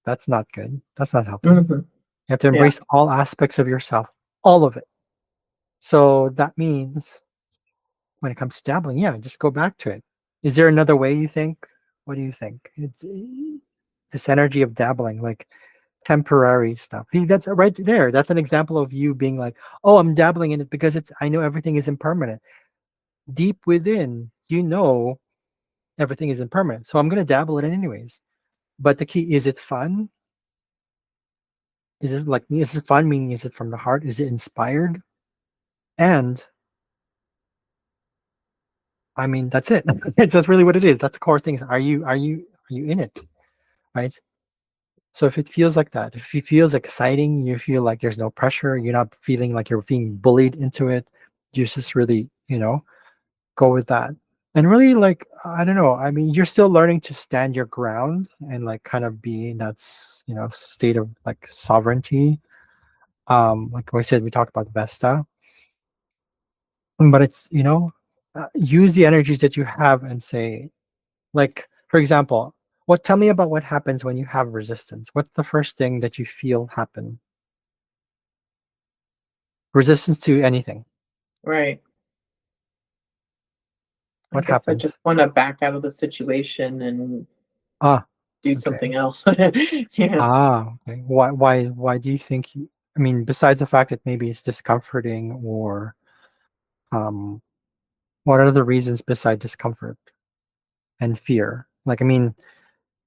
that's not good. That's not healthy. You Mm-hmm. have to Yeah. embrace all aspects of yourself, all of it. So that means when it comes to dabbling, yeah, just go back to it. Is there another way you think? What do you think? It's this energy of dabbling, like temporary stuff. See, that's right there. That's an example of you being like, "Oh, I'm dabbling in it because I know everything is impermanent." Deep within, everything is impermanent. So I'm going to dabble in it anyways. But the key is it fun? Is it fun? Meaning, is it from the heart? Is it inspired? And I mean, that's it. That's really what it is. That's the core things. Are you in it? Right? So if it feels like that, if it feels exciting, you feel like there's no pressure, you're not feeling like you're being bullied into it, you just really, go with that. And really like, I don't know, I mean, you're still learning to stand your ground and like kind of be in that, state of like sovereignty. Like I said, we talked about Vesta, but it's, use the energies that you have and say, like, for example, tell me about what happens when you have resistance. What's the first thing that you feel happen? Resistance to anything. Right. I What guess I just happens? want to back out of the situation and Ah, do okay. something else. Yeah. Okay. Why do you think I mean, besides the fact that maybe it's discomforting or um what are the reasons beside discomfort and fear? Like, I mean,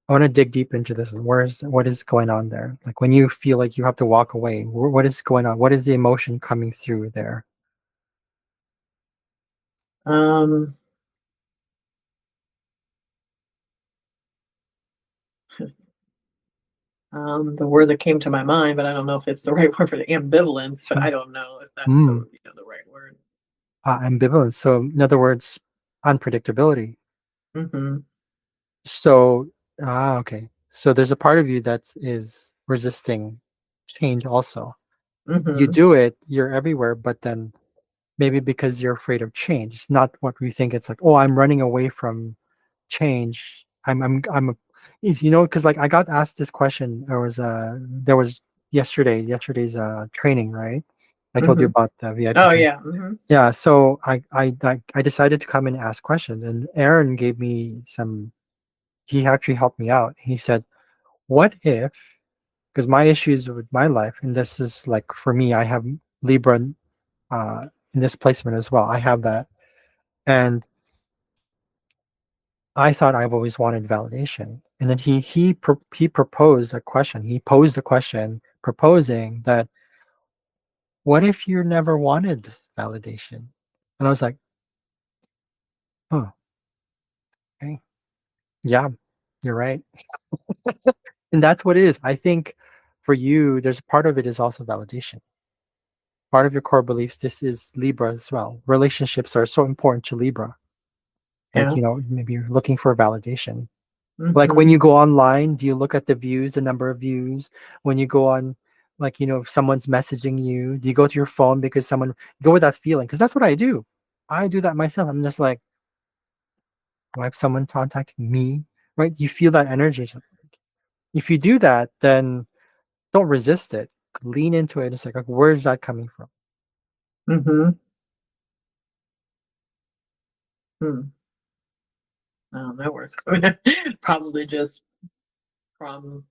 I want to dig deep into this. What is going on there? Like when you feel like you have to walk away, what is going on? What is the emotion coming through there? Um, the word that came to my mind, but I don't know if it's the right word for the ambivalence, but I So, don't know if that's mm, the right word. ambivalence. So, in other words, unpredictability. Mhm. So, okay. So there's a part of you that is resisting change also. You Mhm. do it, you're everywhere, but then maybe because you're afraid of change. It's not what we think. It's like, oh, I'm running away from change. I'm is, because like I got asked this question. There was yesterday's training, right? I told you Hmm. about the VIP Oh training. yeah. Hmm. Yeah, so I decided to come and ask questions, and Aaron gave me some. He actually helped me out. He said, "What if?" Because my issues with my life, and this is like for me, I have Libra uh, in this placement as well. I have that, and I thought I've always wanted validation. And then he proposed a question. He posed a question proposing that, what if you never wanted validation? And I was like, oh, okay, yeah, you're right. And that's what it is. I think for you, there's part of it is also validation. Part of your core beliefs. This is Libra as well. Relationships are so important to Libra. Like, Yeah. maybe you're looking for validation. Like when Hmm. you go online, do you look at the views, the number of views? When you go on, like, if someone's messaging you, do you go to your phone because someone go with that feeling? Because that's what I do. I do that myself. I'm just like, why have someone contacting me? Right? You feel that energy. If you do that, then don't resist it. Lean into it. It's like, where's that coming from? Hmm. Hmm. I don't know where it's going. Probably just from,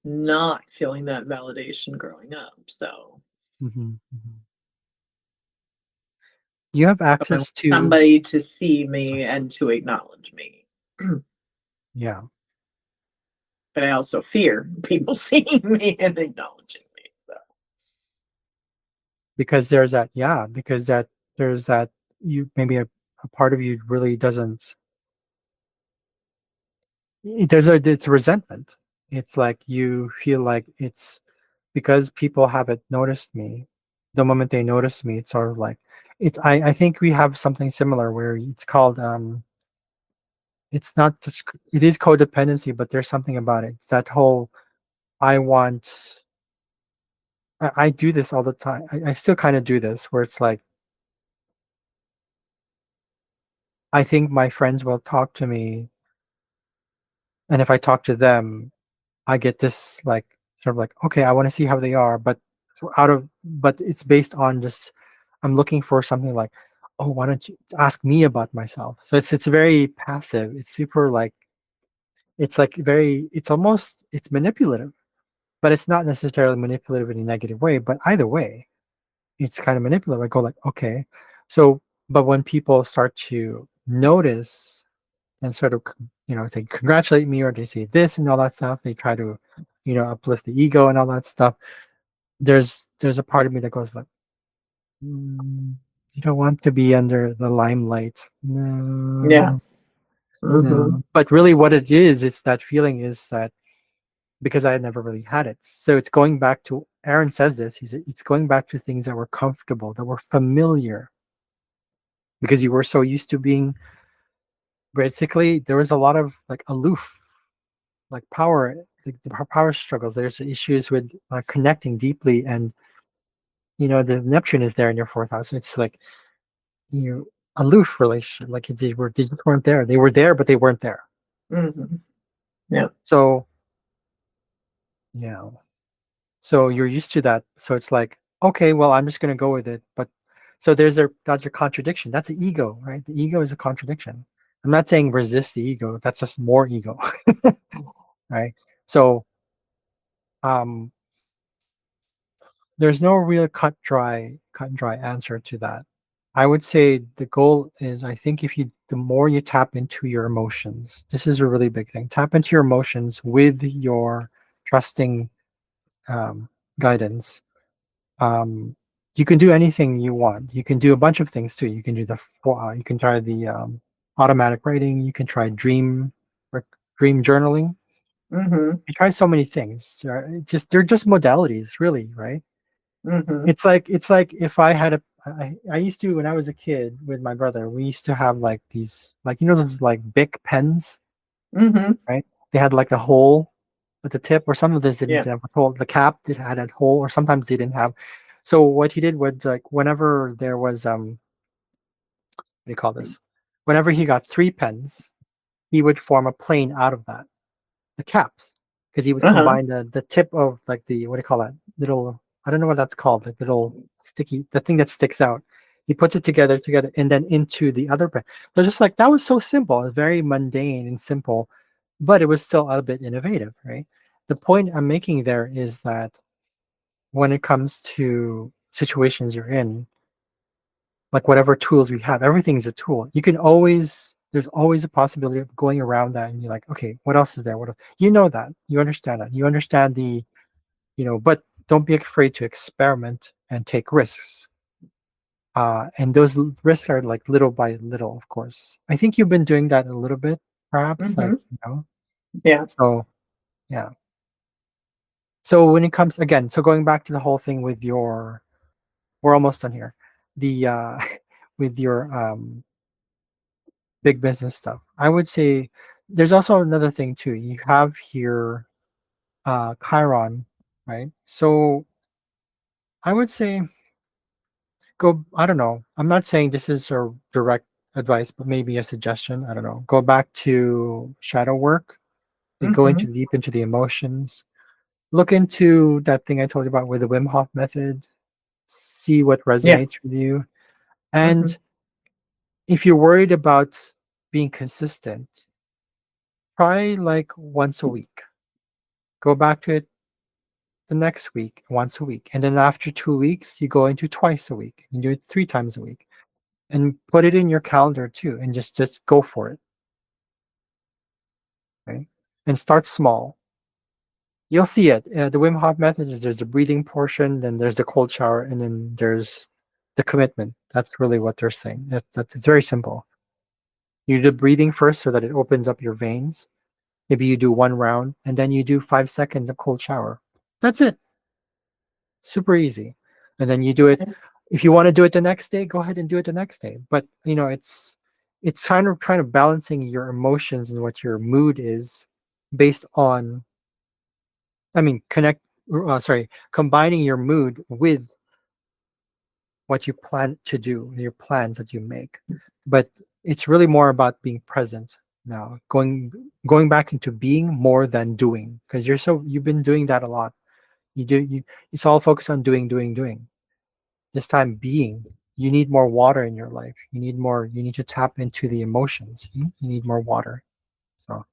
not feeling that validation growing up. So Mhm, mhm. You have I want access to, somebody to see sorry, me and to acknowledge me. yeah, But I also fear people seeing me and acknowledging me. So because there's that, yeah, because there's that, you maybe a part of you really doesn't. It's a resentment. It's like you feel like it's because people haven't noticed me. The moment they notice me, it's sort of like it's. I think we have something similar where it's called it's not just, it is codependency, but there's something about it. It's that whole I want. I do this all the time. I still kind of do this where it's like I think my friends will talk to me, and if I talk to them, I get this like sort of like, okay, I want to see how they are, but but it's based on just I'm looking for something like, oh, why don't you ask me about myself? So it's very passive. It's super like it's like very it's manipulative, but it's not necessarily manipulative in a negative way. But either way, it's kind of manipulative. I go like, okay, so but when people start to notice and sort of say congratulate me or they say this and all that stuff, they try to uplift the ego and all that stuff. There's a part of me that goes like, you don't want to be under the limelight. yeah. No, Hmm. no. But really what it is that feeling is that because I had never really had it, so it's going back to Aaron says this, he said it's going back to things that were comfortable, that were familiar, because you were so used to being, basically there was a lot of like aloof, like power, the power struggles. There's issues with connecting deeply, and the Neptune is there in your fourth house. It's like you aloof relationship, like they just weren't there. They were there, but they weren't there. Hmm. Yeah. So yeah, so you're used to that. So it's like, okay, well, I'm just gonna go with it. But so that's your contradiction. That's the ego, right? The ego is a contradiction. I'm not saying resist the ego. That's just more ego, right? So um there's no real cut and dry answer to that. I would say the goal is, I think if you the more you tap into your emotions, this is a really big thing. Tap into your emotions with your trusting um, guidance. Um, you can do anything you want. You can do a bunch of things too. You can do you can try the automatic writing. You can try dream journaling. Hmm. You try so many things. They're just modalities, really, right? Hmm. It's like if I had I used to, when I was a kid with my brother, we used to have like these, like those like Bic pens, Hmm. right? They had like a hole at the tip, or some of this didn't Yeah. have a hole. The cap did had a hole, or sometimes they didn't have. So what he did was, like, whenever there was what do you call this? Whenever he got three pens, he would form a plane out of that, the caps, because he would Uh-huh. combine the tip of like the, what do you call that, little, I don't know what that's called, the little sticky, the thing that sticks out. He puts it together, and then into the other pen. So just like that was so simple, very mundane and simple, but it was still a bit innovative, right? The point I'm making there is that when it comes to situations you're in, like whatever tools we have, everything's a tool. You can always, there's always a possibility of going around that, and you're like, okay, what else is there? What else? You know that, you understand that, you understand the, but don't be afraid to experiment and take risks. And those risks are like little by little, of course. I think you've been doing that a little bit, perhaps, Mm-hmm. like, Yeah. so yeah. So when it comes again, so going back to the whole thing with your, we're almost done here. The with your big business stuff. I would say there's also another thing too. You have here Chiron, right? So I would say go, I don't know. I'm not saying this is a direct advice, but maybe a suggestion. I don't know. Go back to shadow work. They go Mm-hmm. into deep into the emotions. Look into that thing I told you about with the Wim Hof method. See what Yeah. resonates with you. Mm-hmm. And if you're worried about being consistent, try like once a week. Go back to it the next week, once a week. And then after 2 weeks, you go into twice a week. You do it 3 times a week. And put it in your calendar too. And just go for it. Okay. And start small. You'll see it. The Wim Hof method is there's the breathing portion, then there's the cold shower, and then there's the commitment. That's really what they're saying. It's very simple. You do the breathing first so that it opens up your veins. Maybe you do 1 round, and then you do 5 seconds of cold shower. That's it. Super easy. And then you do it. If you want to do it the next day, go ahead and do it the next day. But it's kind of trying to balancing your emotions and what your mood is based on, I mean, combining your mood with what you plan to do, your plans that you make. But it's really more about being present now, going back into being more than doing, because you've been doing that a lot. It's all focused on doing, doing, doing. This time being, you need more water in your life. You need to tap into the emotions. You need more water. So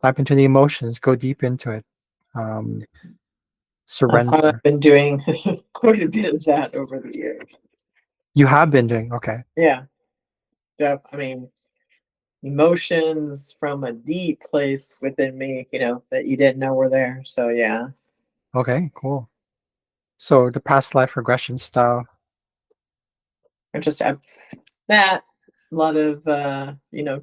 tap into the emotions, go deep into it. Um, I thought I've surrender. been doing quite a bit of that over the years. You have been doing okay. Yeah. I mean, emotions from a deep place within me, that you didn't know were there. So yeah. Okay, cool. So the past life regression style. I just have that, a lot of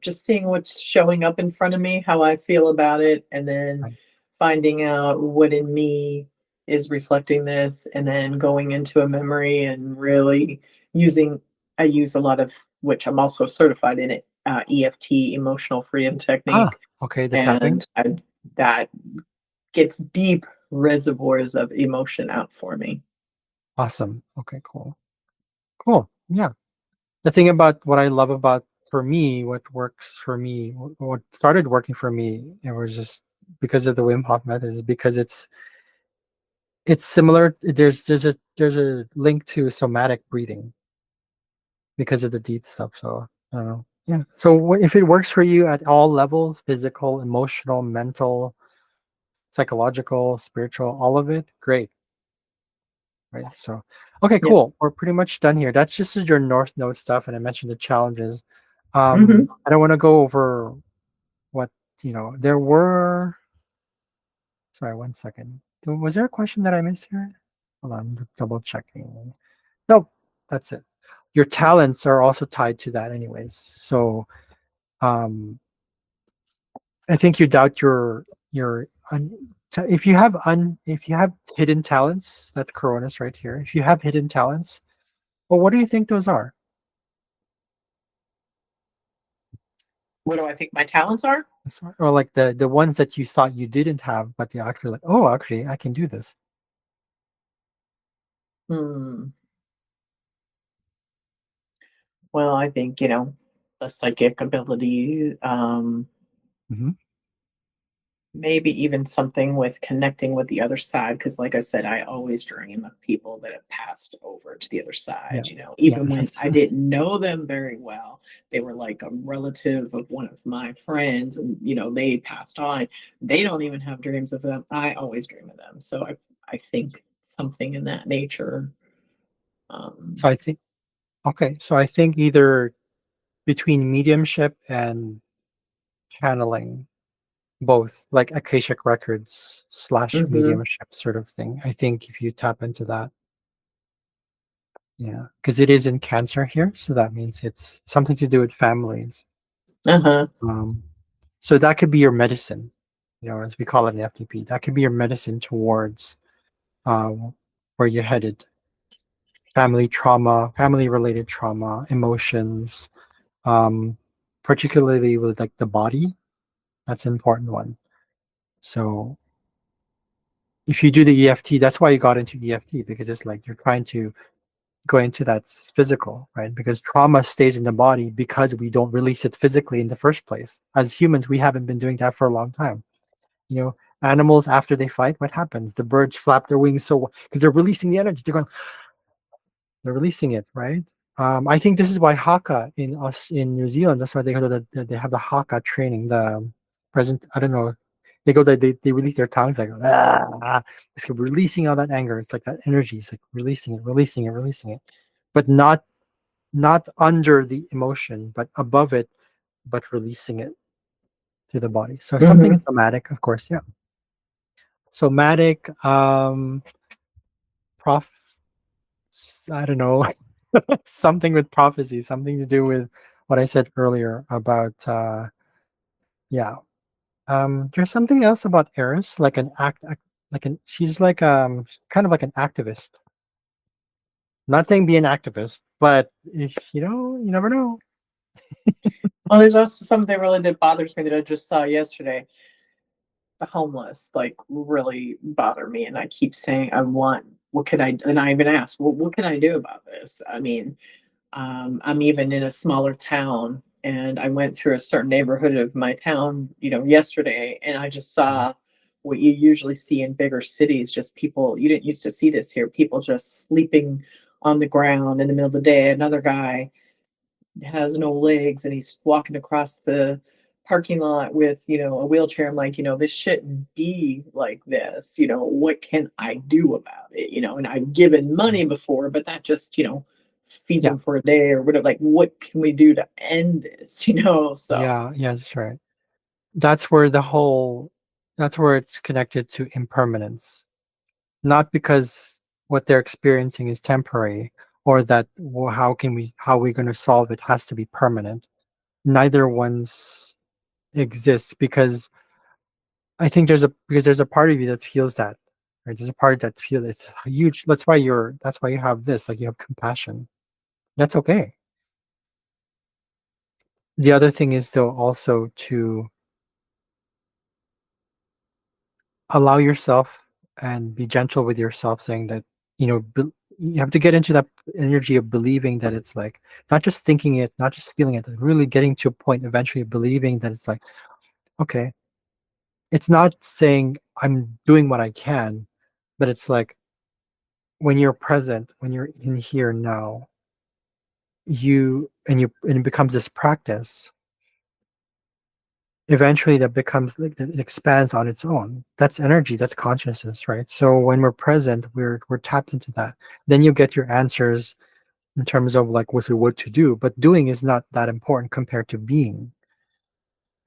just seeing what's showing up in front of me, how I feel about it, and then Right. finding out what in me is reflecting this, and then going into a memory and really using I use a lot of, which I'm also certified in it, EFT, emotional freedom Ah, technique, okay, the tapping. and that gets deep reservoirs of emotion out for me. Awesome. Okay, cool. Cool. Yeah. The thing about what I love about, for me, what works for me, what started working for me, it was just because of the Wim Hof method, is because it's similar. There's a link to somatic breathing because of the deep stuff. So I don't know. Yeah. So if it works for you at all levels, physical, emotional, mental, psychological, spiritual, all of it, great. Right. So okay, Yeah. cool. We're pretty much done here. That's just your North Node stuff, and I mentioned the challenges. Hmm. I don't want to go over what, there were. Sorry, 1 second. Was there a question that I missed here? Hold on, I'm double checking. Nope, that's it. Your talents are also tied to that, anyways. So, um, I think you doubt if you have hidden talents, that's Coronis right here. If you have hidden talents, well, what do you think those are? What do I think my talents are? Or like the ones that you thought you didn't have, but you actually like, oh, actually, I can do this. Hmm. Well, I think, a psychic ability, Mhm. maybe even something with connecting with the other side. Because, like I said, I always dream of people that have passed over to the other Yeah. side, you know, Yeah, even when that's I didn't know them very well. They were like a relative of one of my friends, and, you know, they passed on. They don't even have dreams of them. I always dream of them. So I think something in that nature. so Um, I think okay, so I think either between mediumship and channeling, both like Akashic records slash mhm, mediumship sort of thing. I think if you tap into that, yeah, because it is in Cancer here, so that means it's something to do with families. uh-huh, Um, so that could be your medicine, you know, as we call it in FTP. That could be your medicine towards where you're headed. Family trauma, family related trauma, emotions, um, particularly with like the body. That's an important one. So if you do the EFT, that's why you got into EFT, because it's like you're trying to go into that physical, right? Because trauma stays in the body because we don't release it physically in the first place. As humans, we haven't been doing that for a long time. You know, animals after they fight, what happens? The birds flap their wings so because they're releasing the energy. They're releasing it, right? I think this is why Haka in us in New Zealand. That's why they go to they have the Haka training. The present, I don't know. They go they release their tongues like it's like releasing all that anger. It's like that energy. It's like releasing it, releasing it, releasing it, but not under the emotion, but above it, but releasing it to the body. So something mhm. somatic, of course, yeah. Somatic, prof. I don't know, something with prophecy, something to do with what I said earlier about yeah. There's something else about Eris, like like an she's kind of like an activist. Not saying be an activist, but if, you know, you never know. Well, there's also something really that bothers me that I just saw yesterday. The homeless, like, really bother me, and I keep saying, "I want what can I," and I even asked, "Well, what can I do about this?" I mean, I'm even in a smaller town, and I went through a certain neighborhood of my town, you know, yesterday, and I just Mhm. saw what you usually see in bigger cities, just people you didn't used to see this here, people just sleeping on the ground in the middle of the day. Another guy has no legs and he's walking across the parking lot with, you know, a wheelchair. I'm like, you know, this shouldn't be like this. You know, what can I do about it? You know, and I've given money before, but that just, you know, feeds Yeah, them for a day or whatever. Like, what can we do to end this? You know, so yeah, yeah, that's right. That's where the whole that's where it's connected to impermanence. Not because what they're experiencing is temporary or that well, how we're going to solve it has to be permanent. Neither one's exists because I think there's a part of you that feels that, right? There's a part that feels it's huge. That's why you have this, like you have compassion. That's okay. The other thing is though also to allow yourself and be gentle with yourself, saying that, you know, you have to get into that energy of believing that it's like not just thinking it, not just feeling it, really getting to a point eventually of believing that it's like, okay, it's not saying I'm doing what I can, but it's like when you're present, when you're in here now, and it becomes this practice. Eventually, that becomes like it expands on its own. That's energy. That's consciousness, right? So when we're present, we're tapped into that. Then you get your answers in terms of like what to do. But doing is not that important compared to being.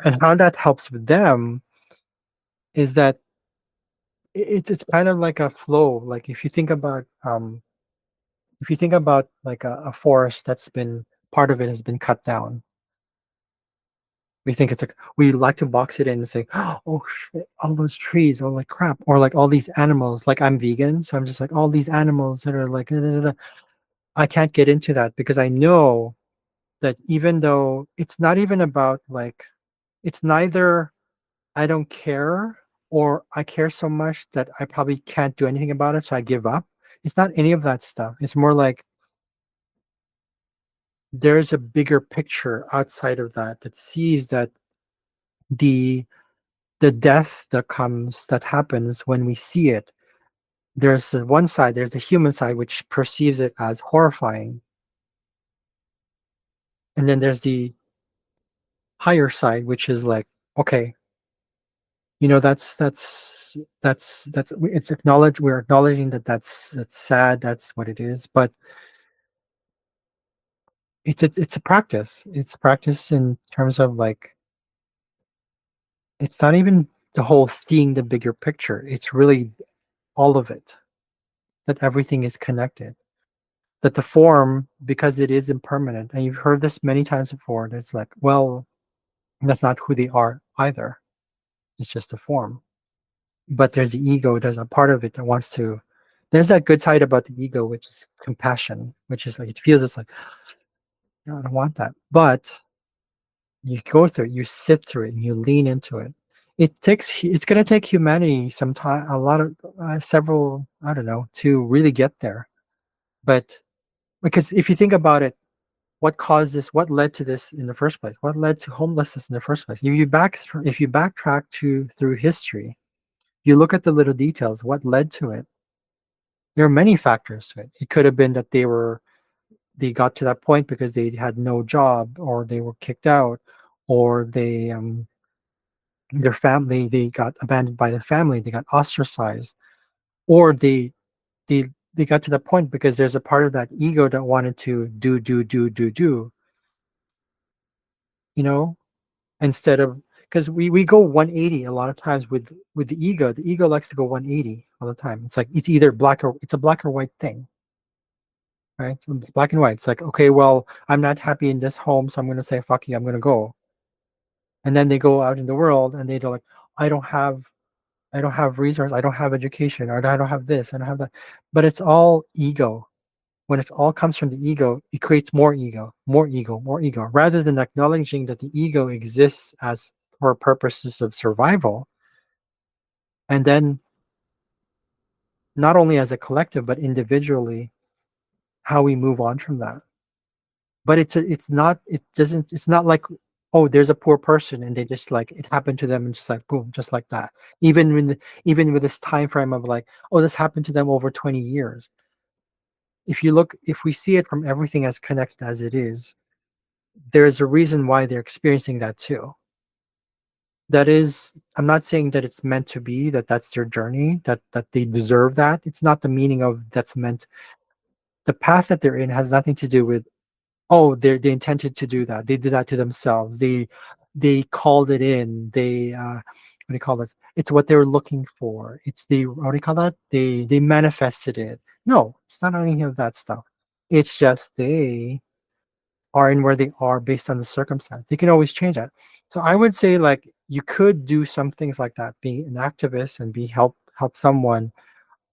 And how that helps with them is that it's kind of like a flow. Like if you think about like a forest that's been part of it has been cut down, we think it's like we like to box it in and say, oh shit, all those trees, oh like crap, or like all these animals. Like I'm vegan, so I'm just like all these animals that are like, da, da, da, da. I can't get into that because I know that even though it's not even about like, it's neither I don't care or I care so much that I probably can't do anything about it, so I give up. It's not any of that stuff. It's more like there's a bigger picture outside of that that sees that the the death that happens when we see it. There's one side, there's the human side, which perceives it as horrifying, and then there's the higher side, which is like, okay, that's it's acknowledged. We're acknowledging that that's sad. That's what it is, but it's a practice. It's practice in terms of like, it's not even the whole seeing the bigger picture. It's really all of it, that everything is connected. That the form, because it is impermanent, and you've heard this many times before, it's like, well, that's not who they are either. It's just a form. But there's the ego, there's a part of it that wants to, there's that good side about the ego, which is compassion, which is like, it feels it's like, no, I don't want that. But you go through it, you sit through it, and you lean into it. It's going to take humanity some time, a lot of, several, I don't know, to really get there. But because if you think about it, what caused this, what led to this in the first place, what led to homelessness in the first place, if you backtrack to through history, you look at the little details, what led to it. There are many factors to it. It could have been that they got to that point because they had no job, or they were kicked out, or their family, they got abandoned by their family, they got ostracized, or they they got to that point because there's a part of that ego that wanted to do, you know, instead of, because we go 180 a lot of times with the ego. The ego likes to go 180 all the time. It's like it's either black or, it's a black or white thing, right? So it's black and white. It's like, okay, well, I'm not happy in this home, so I'm going to say fuck you, I'm going to go. And then they go out in the world and they're like, i don't have I don't have resources, I don't have education, or I don't have this, I don't have that. But it's all ego. When it all comes from the ego, it creates more ego, more ego, more ego, rather than acknowledging that the ego exists as for purposes of survival. And then not only as a collective, but individually, how we move on from that. But it's not, it doesn't, it's not like, oh, there's a poor person and they just like, it happened to them and just like boom, just like that. Even with this time frame of like, oh, this happened to them over 20 years. If we see it from everything as connected as it is, there's a reason why they're experiencing that too. That is, I'm not saying that it's meant to be, that that's their journey, that they deserve that. It's not the meaning of that's meant. The path that they're in has nothing to do with, oh, they intended to do that, they did that to themselves, they called it in, they what do you call this, it's what they were looking for, it's the, what do you call that, they manifested it. No, it's not any of that stuff. It's just they are in where they are based on the circumstance. They can always change that. So I would say like you could do some things like that, be an activist and be help someone.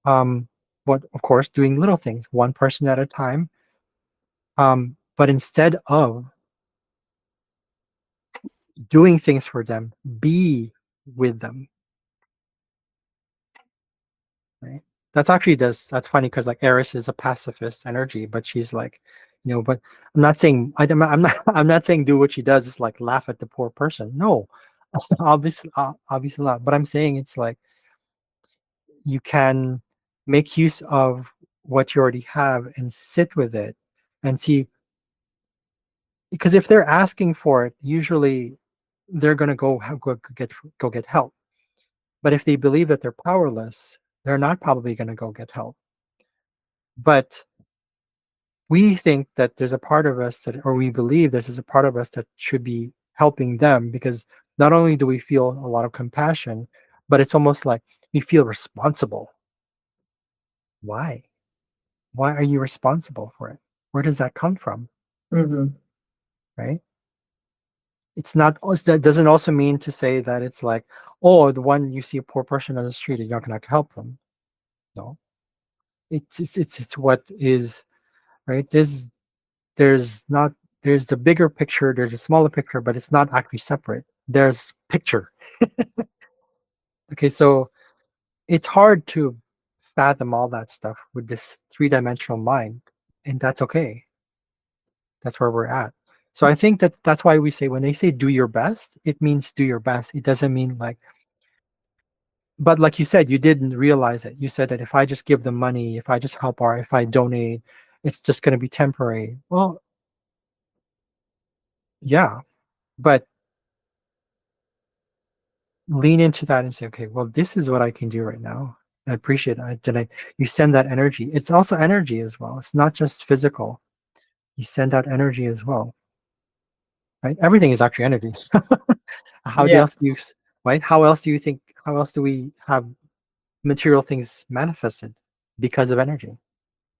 Um, but of course, doing little things, one person at a time. But instead of doing things for them, be with them. Right? That's funny because like Eris is a pacifist energy, but she's like, but I'm not saying I'm not saying do what she does is like laugh at the poor person. No, obviously not. But I'm saying it's like you can make use of what you already have and sit with it and see, because if they're asking for it, usually they're gonna go get help. But if they believe that they're powerless, they're not probably gonna go get help. But we think that there's a part of us that, or we believe this is a part of us that should be helping them, because not only do we feel a lot of compassion, but it's almost like we feel responsible. Why? Why are you responsible for it? Where does that come from? Hmm. Right? It's not, that doesn't also mean to say that it's like, oh, the one you see a poor person on the street, you're not going to help them. No, it's what is, right. There's not, there's the bigger picture, there's a smaller picture, but it's not actually separate. There's picture. Okay, so it's hard to fathom all that stuff with this three-dimensional mind, and that's okay. That's where we're at. So I think that that's why we say when they say do your best, it means do your best. It doesn't mean like, but like you said, you didn't realize it. You said that if I just give them money, if I just help, or if I donate, it's just going to be temporary. Well, yeah, but lean into that and say, okay, well, this is what I can do right now. I appreciate it. You send that energy. It's also energy as well. It's not just physical. You send out energy as well, right? Everything is actually energy. How do Yeah. else do you, right? How else do you think, how else do we have material things manifested? Because of energy. So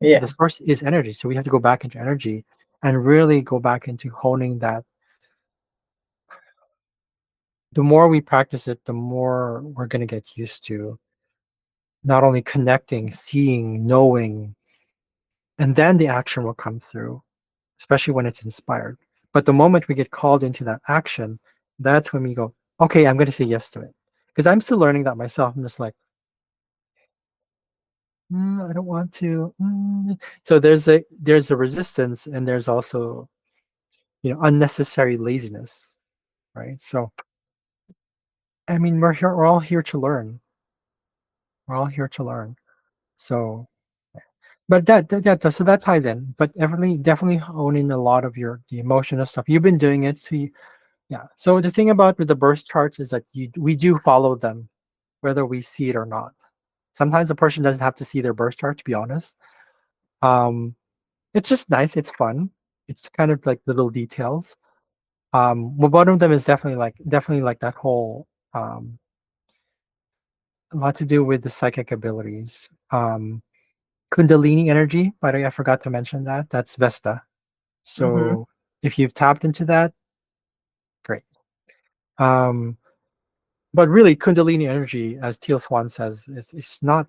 the Yeah. source is energy. So we have to go back into energy and really go back into honing that. The more we practice it, the more we're going to get used to not only connecting, seeing, knowing, and then the action will come through, especially when it's inspired. But the moment we get called into that action, that's when we go, okay, I'm going to say yes to it. Because I'm still learning that myself. I'm just like, I don't want to. So there's a resistance, and there's also unnecessary laziness, right? So I mean, we're all here to learn. We're all here to learn. So, but so that ties in. But definitely owning a lot of the emotional stuff. You've been doing it, so yeah. So the thing about with the burst charts is that we do follow them, whether we see it or not. Sometimes a person doesn't have to see their burst chart, to be honest. Um, it's just nice. It's fun. It's kind of like little details. Well, one of them is definitely like that whole a lot to do with the psychic abilities. Kundalini energy, by the way, I forgot to mention that. That's Vesta. Hmm. So if you've tapped into that, great. Um, but really, Kundalini energy, as Teal Swan says, is not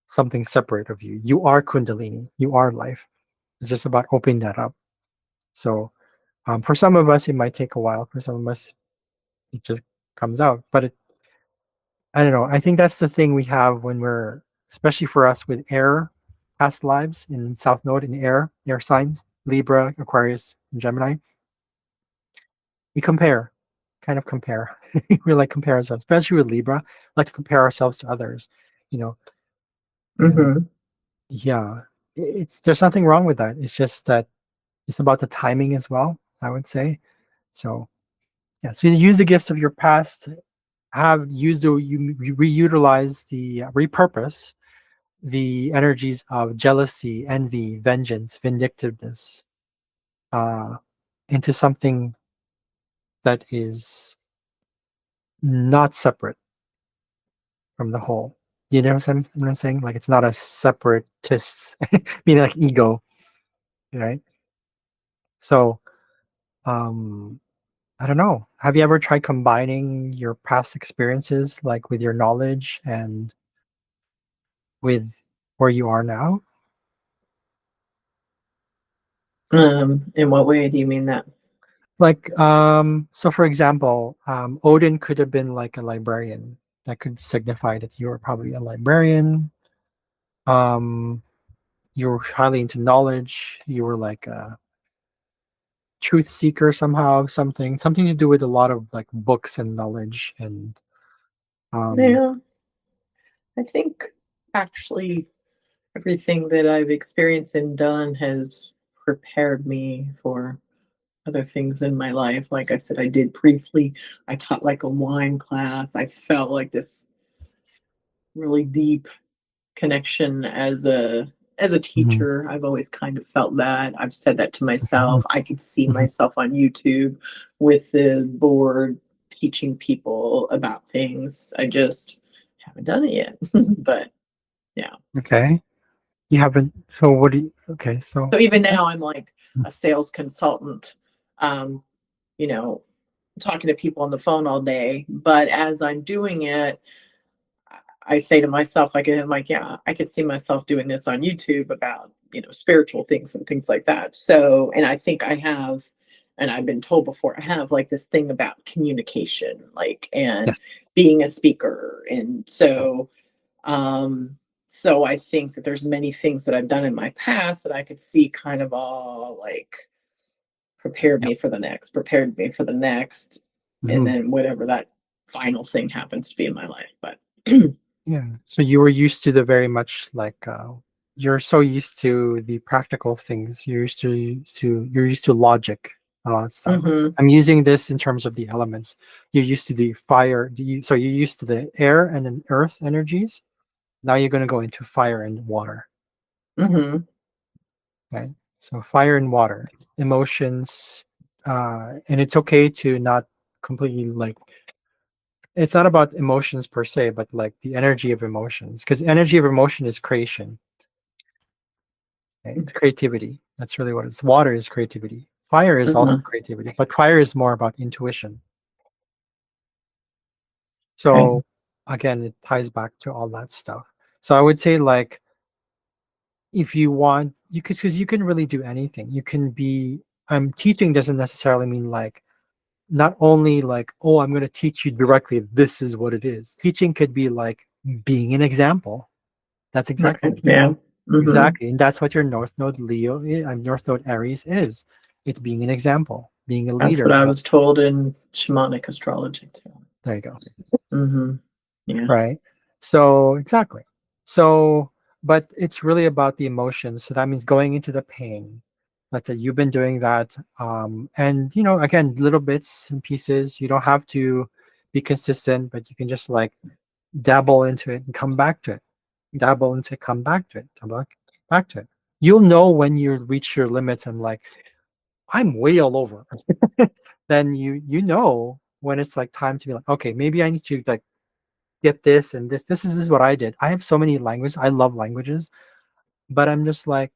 something separate of you. You are Kundalini. You are life. It's just about opening that up. So for some of us, it might take a while. For some of us, it just comes out. But I don't know. I think that's the thing we have when especially for us with air past lives in South Node in air signs, Libra, Aquarius, and Gemini. We kind of compare. We like compare ourselves, especially with Libra, like to compare ourselves to others, you know. And Hmm. yeah, there's nothing wrong with that. It's just that it's about the timing as well, I would say. So yeah, so you use the gifts of your past, have used you reutilize repurpose the energies of jealousy, envy, vengeance, vindictiveness, uh, into something that is not separate from the whole. You know what I'm saying? Like it's not a separatist, meaning like ego, right? So, um, I don't know. Have you ever tried combining your past experiences, like with your knowledge and with where you are now? In what way do you mean that? Like, so for example, Odin could have been like a librarian. That could signify that you were probably a librarian. Um, you were highly into knowledge. You were like a truth seeker somehow, something to do with a lot of like books and knowledge and um Yeah, I think actually everything that I've experienced and done has prepared me for other things in my life. Like I said, I did briefly, I taught like a wine class. I felt like this really deep connection as a mhm, teacher. I've always kind of felt that. I've said that to myself. mhm, I could see mhm. myself on YouTube with the board teaching people about things. I just haven't done it yet. But yeah. Okay. You haven't, so what do you, okay, so So even okay. now I'm like a sales consultant, um, you know, talking to people on the phone all day. But as I'm doing it, I say to myself, like, I'm like, yeah, I could see myself doing this on YouTube about, spiritual things and things like that. So, and I think I have, and I've been told before, I have like this thing about communication, like, and Yes. being a speaker. And so, So I think that there's many things that I've done in my past that I could see kind of all like Yeah. prepared me for the next, and Mhm. then whatever that final thing happens to be in my life. But Yeah. So you were used to the very much like you're so used to the practical things. You're used to logic and all that stuff. hmm I'm using this in terms of the elements. You're used to the fire. So you're used to the air and then earth energies. Now you're going to go into fire and water. hmm Okay. So fire and water, emotions, and it's okay to not completely like it's not about emotions per se, but like the energy of emotions. Because energy of emotion is creation. Okay? It's creativity. That's really what it's. Water is creativity. Fire is also hmm creativity, but fire is more about intuition. Okay. So again, it ties back to all that stuff. So I would say like if you want, you could because you can really do anything. You can be. Teaching doesn't necessarily mean like not only like oh I'm going to teach you directly. This is what it is. Teaching could be like being an example. That's exactly Right. what Yeah. hmm exactly, and that's what your North Node Leo, North Node Aries is. It's being an example, being a That's leader. what I was told in shamanic astrology too. There you go. Yeah. Right. So exactly. So, but it's really about the emotions. So that means going into the pain. Let's say you've been doing that, and again, little bits and pieces. You don't have to be consistent, but you can just like dabble into it and come back to it. Dabble into it, come back to it. Back to it. You'll know when you reach your limits and like I'm way all over. Then you know when it's like time to be like, okay, maybe I need to like get this and this. This is what I did. I have so many languages. I love languages, but I'm just like,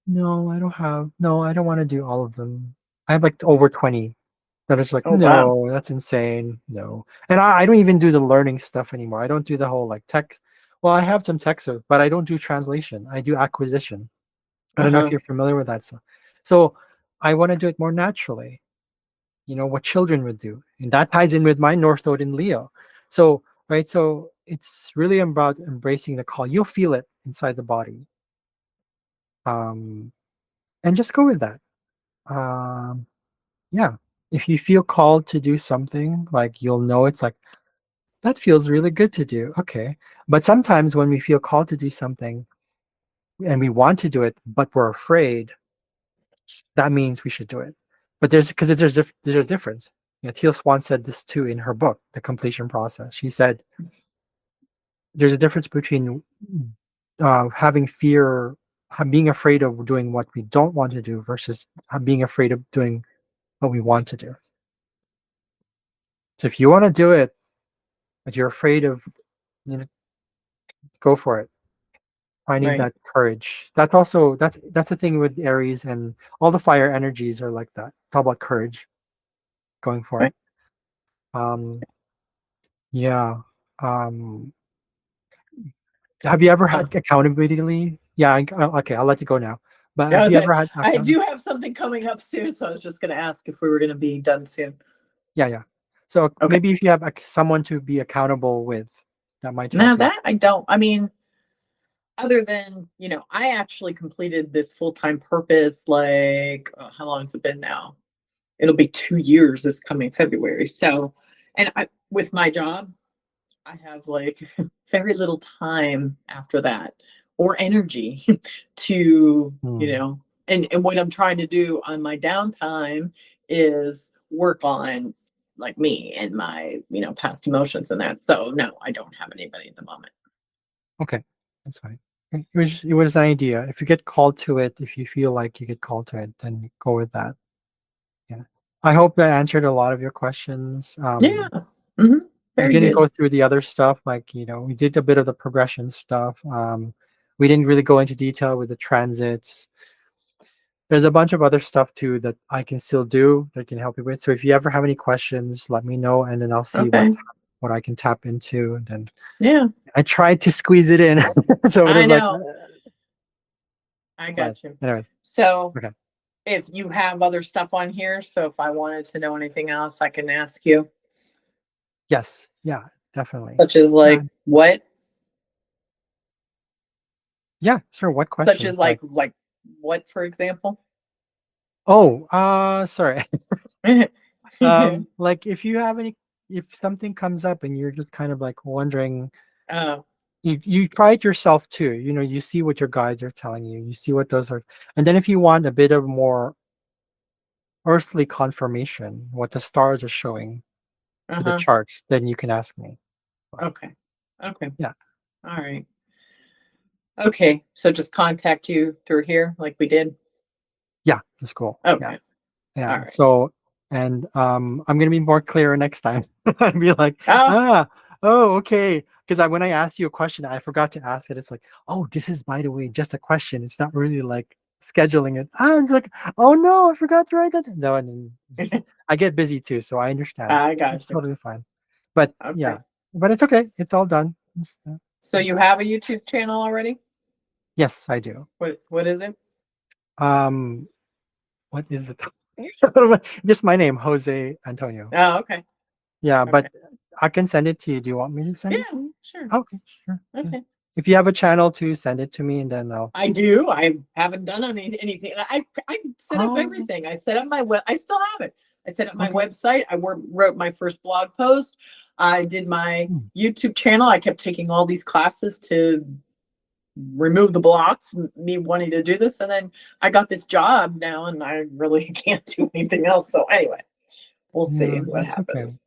no, I don't want to do all of them. I have like over 20 that is like, Oh wow. no, that's insane. No. And I don't even do the learning stuff anymore. I don't do the whole like text. Well, I have some text, but I don't do translation. I do acquisition. I Uh don't know if huh. you're familiar with that stuff. So I want to do it more naturally, what children would do. And that ties in with my North Node in Leo. So, right, so it's really about embracing the call. You'll feel it inside the body. Um, and just go with that. Um, yeah. If you feel called to do something, like you'll know it's like, that feels really good to do. Okay. But sometimes when we feel called to do something and we want to do it, but we're afraid, that means we should do it. But there's a difference. Teal Swan said this too in her book, The Completion Process. She said there's a difference between having fear, being afraid of doing what we don't want to do versus being afraid of doing what we want to do. So if you want to do it, but you're afraid of, you know, go for it. Finding Right. that courage. That's the thing with Aries and all the fire energies are like that. It's all about courage, going for it. Right. Um, yeah. Um, have you ever Uh, had accountability? Yeah. Okay, I'll let you go now. But yeah. have I was you like, ever had I account? do have something coming up soon, so I was just going to ask if we were going to be done soon. Yeah, yeah. So Okay. maybe if you have someone to be accountable with, that might Now help you. that I don't. I mean, other than I actually completed this full time purpose. Like, how long has it been now? It'll be 2 years this coming February. So, and with my job, I have like very little time after that or energy to, Hmm. and what I'm trying to do on my downtime is work on like me and my, past emotions and that. So no, I don't have anybody at the moment. Okay, that's fine. Okay, it was an idea. If you get called to it, if you feel like you get called to it, then go with that. Yeah. I hope that answered a lot of your questions. Yeah. hmm We Very didn't good. go through the other stuff, like, we did a bit of the progression stuff. We didn't really go into detail with the transits. There's a bunch of other stuff too that I can still do that can help you with. So if you ever have any questions, let me know, and then I'll see what Okay. what I can tap into. And then Yeah. I tried to squeeze it in, so it I was like, know. I but got you. anyways, So okay. if you have other stuff on here, so if I wanted to know anything else, I can ask you, Yes, yeah, definitely. such as Yeah, like what? Yeah, sure. What Such questions? as like what, for example? Oh, sorry. Like if you have any, if something comes up and you're just kind of like wondering, Oh, you try it yourself too. You know, you see what your guides are telling you. You see what those are, and then if you want a bit of more earthly confirmation, what the stars are showing through the uh-huh. charts, then you can ask me. But Okay. Okay. yeah, All right. Okay. So just contact you through here like we did. yeah, that's cool. Yeah. Okay. All Yeah. right. So, and I'm gonna be more clear next time. I'd be like, Oh, ah, oh, okay. Because when I asked you a question, I forgot to ask it. It's like, oh, this is by the way just a question. It's not really like scheduling it. I was like, oh no, I forgot to write that. No, and I get busy too, so I understand. I It's got you. totally fine. But yeah, Okay. but it's okay. It's all done. So you have a YouTube channel already? Yes, I do. What is it? Um, what is the just my name, Jose Antonio. Oh, okay. Yeah, Okay. but I can send it to you. Do you want me to send it to Yeah, you? sure. Okay, sure. Yeah. Okay. If you have a channel too, send it to me and then I'll. I do. I haven't done anything. I set up Oh, everything. I set up my web. I still have it. I set up my okay. website. Wrote my first blog post. I did my Hmm. YouTube channel. I kept taking all these classes to remove the blocks, me wanting to do this, and then I got this job now, and I really can't do anything else. So anyway, we'll see Yeah, what that's okay. happens.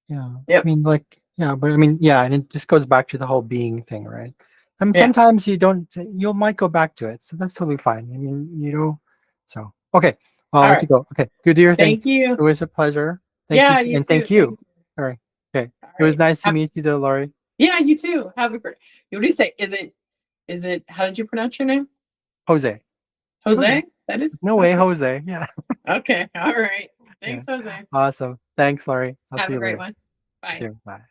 Yeah. I Yep. mean, like, yeah, but I mean, yeah, and it just goes back to the whole being thing, right? I mean, Yeah. sometimes you might go back to it. So that's totally fine. I mean, so okay, I'll All let you right. go. Okay, you do your thing. Thank you. It was a pleasure. Thank you. Yeah, you And too. thank Thank you. you. All right. Okay. All It was right. nice to meet you though, Laurie. Yeah, you too. Have a great. What do you say? Is it? How did you pronounce your name? Jose. Jose. Jose. That is No way, okay. Jose. Yeah. Okay. All right. Yeah. Thanks, Jose. Awesome. Thanks, Laurie. I'll Have see a you great later. one. You Bye. too. Bye.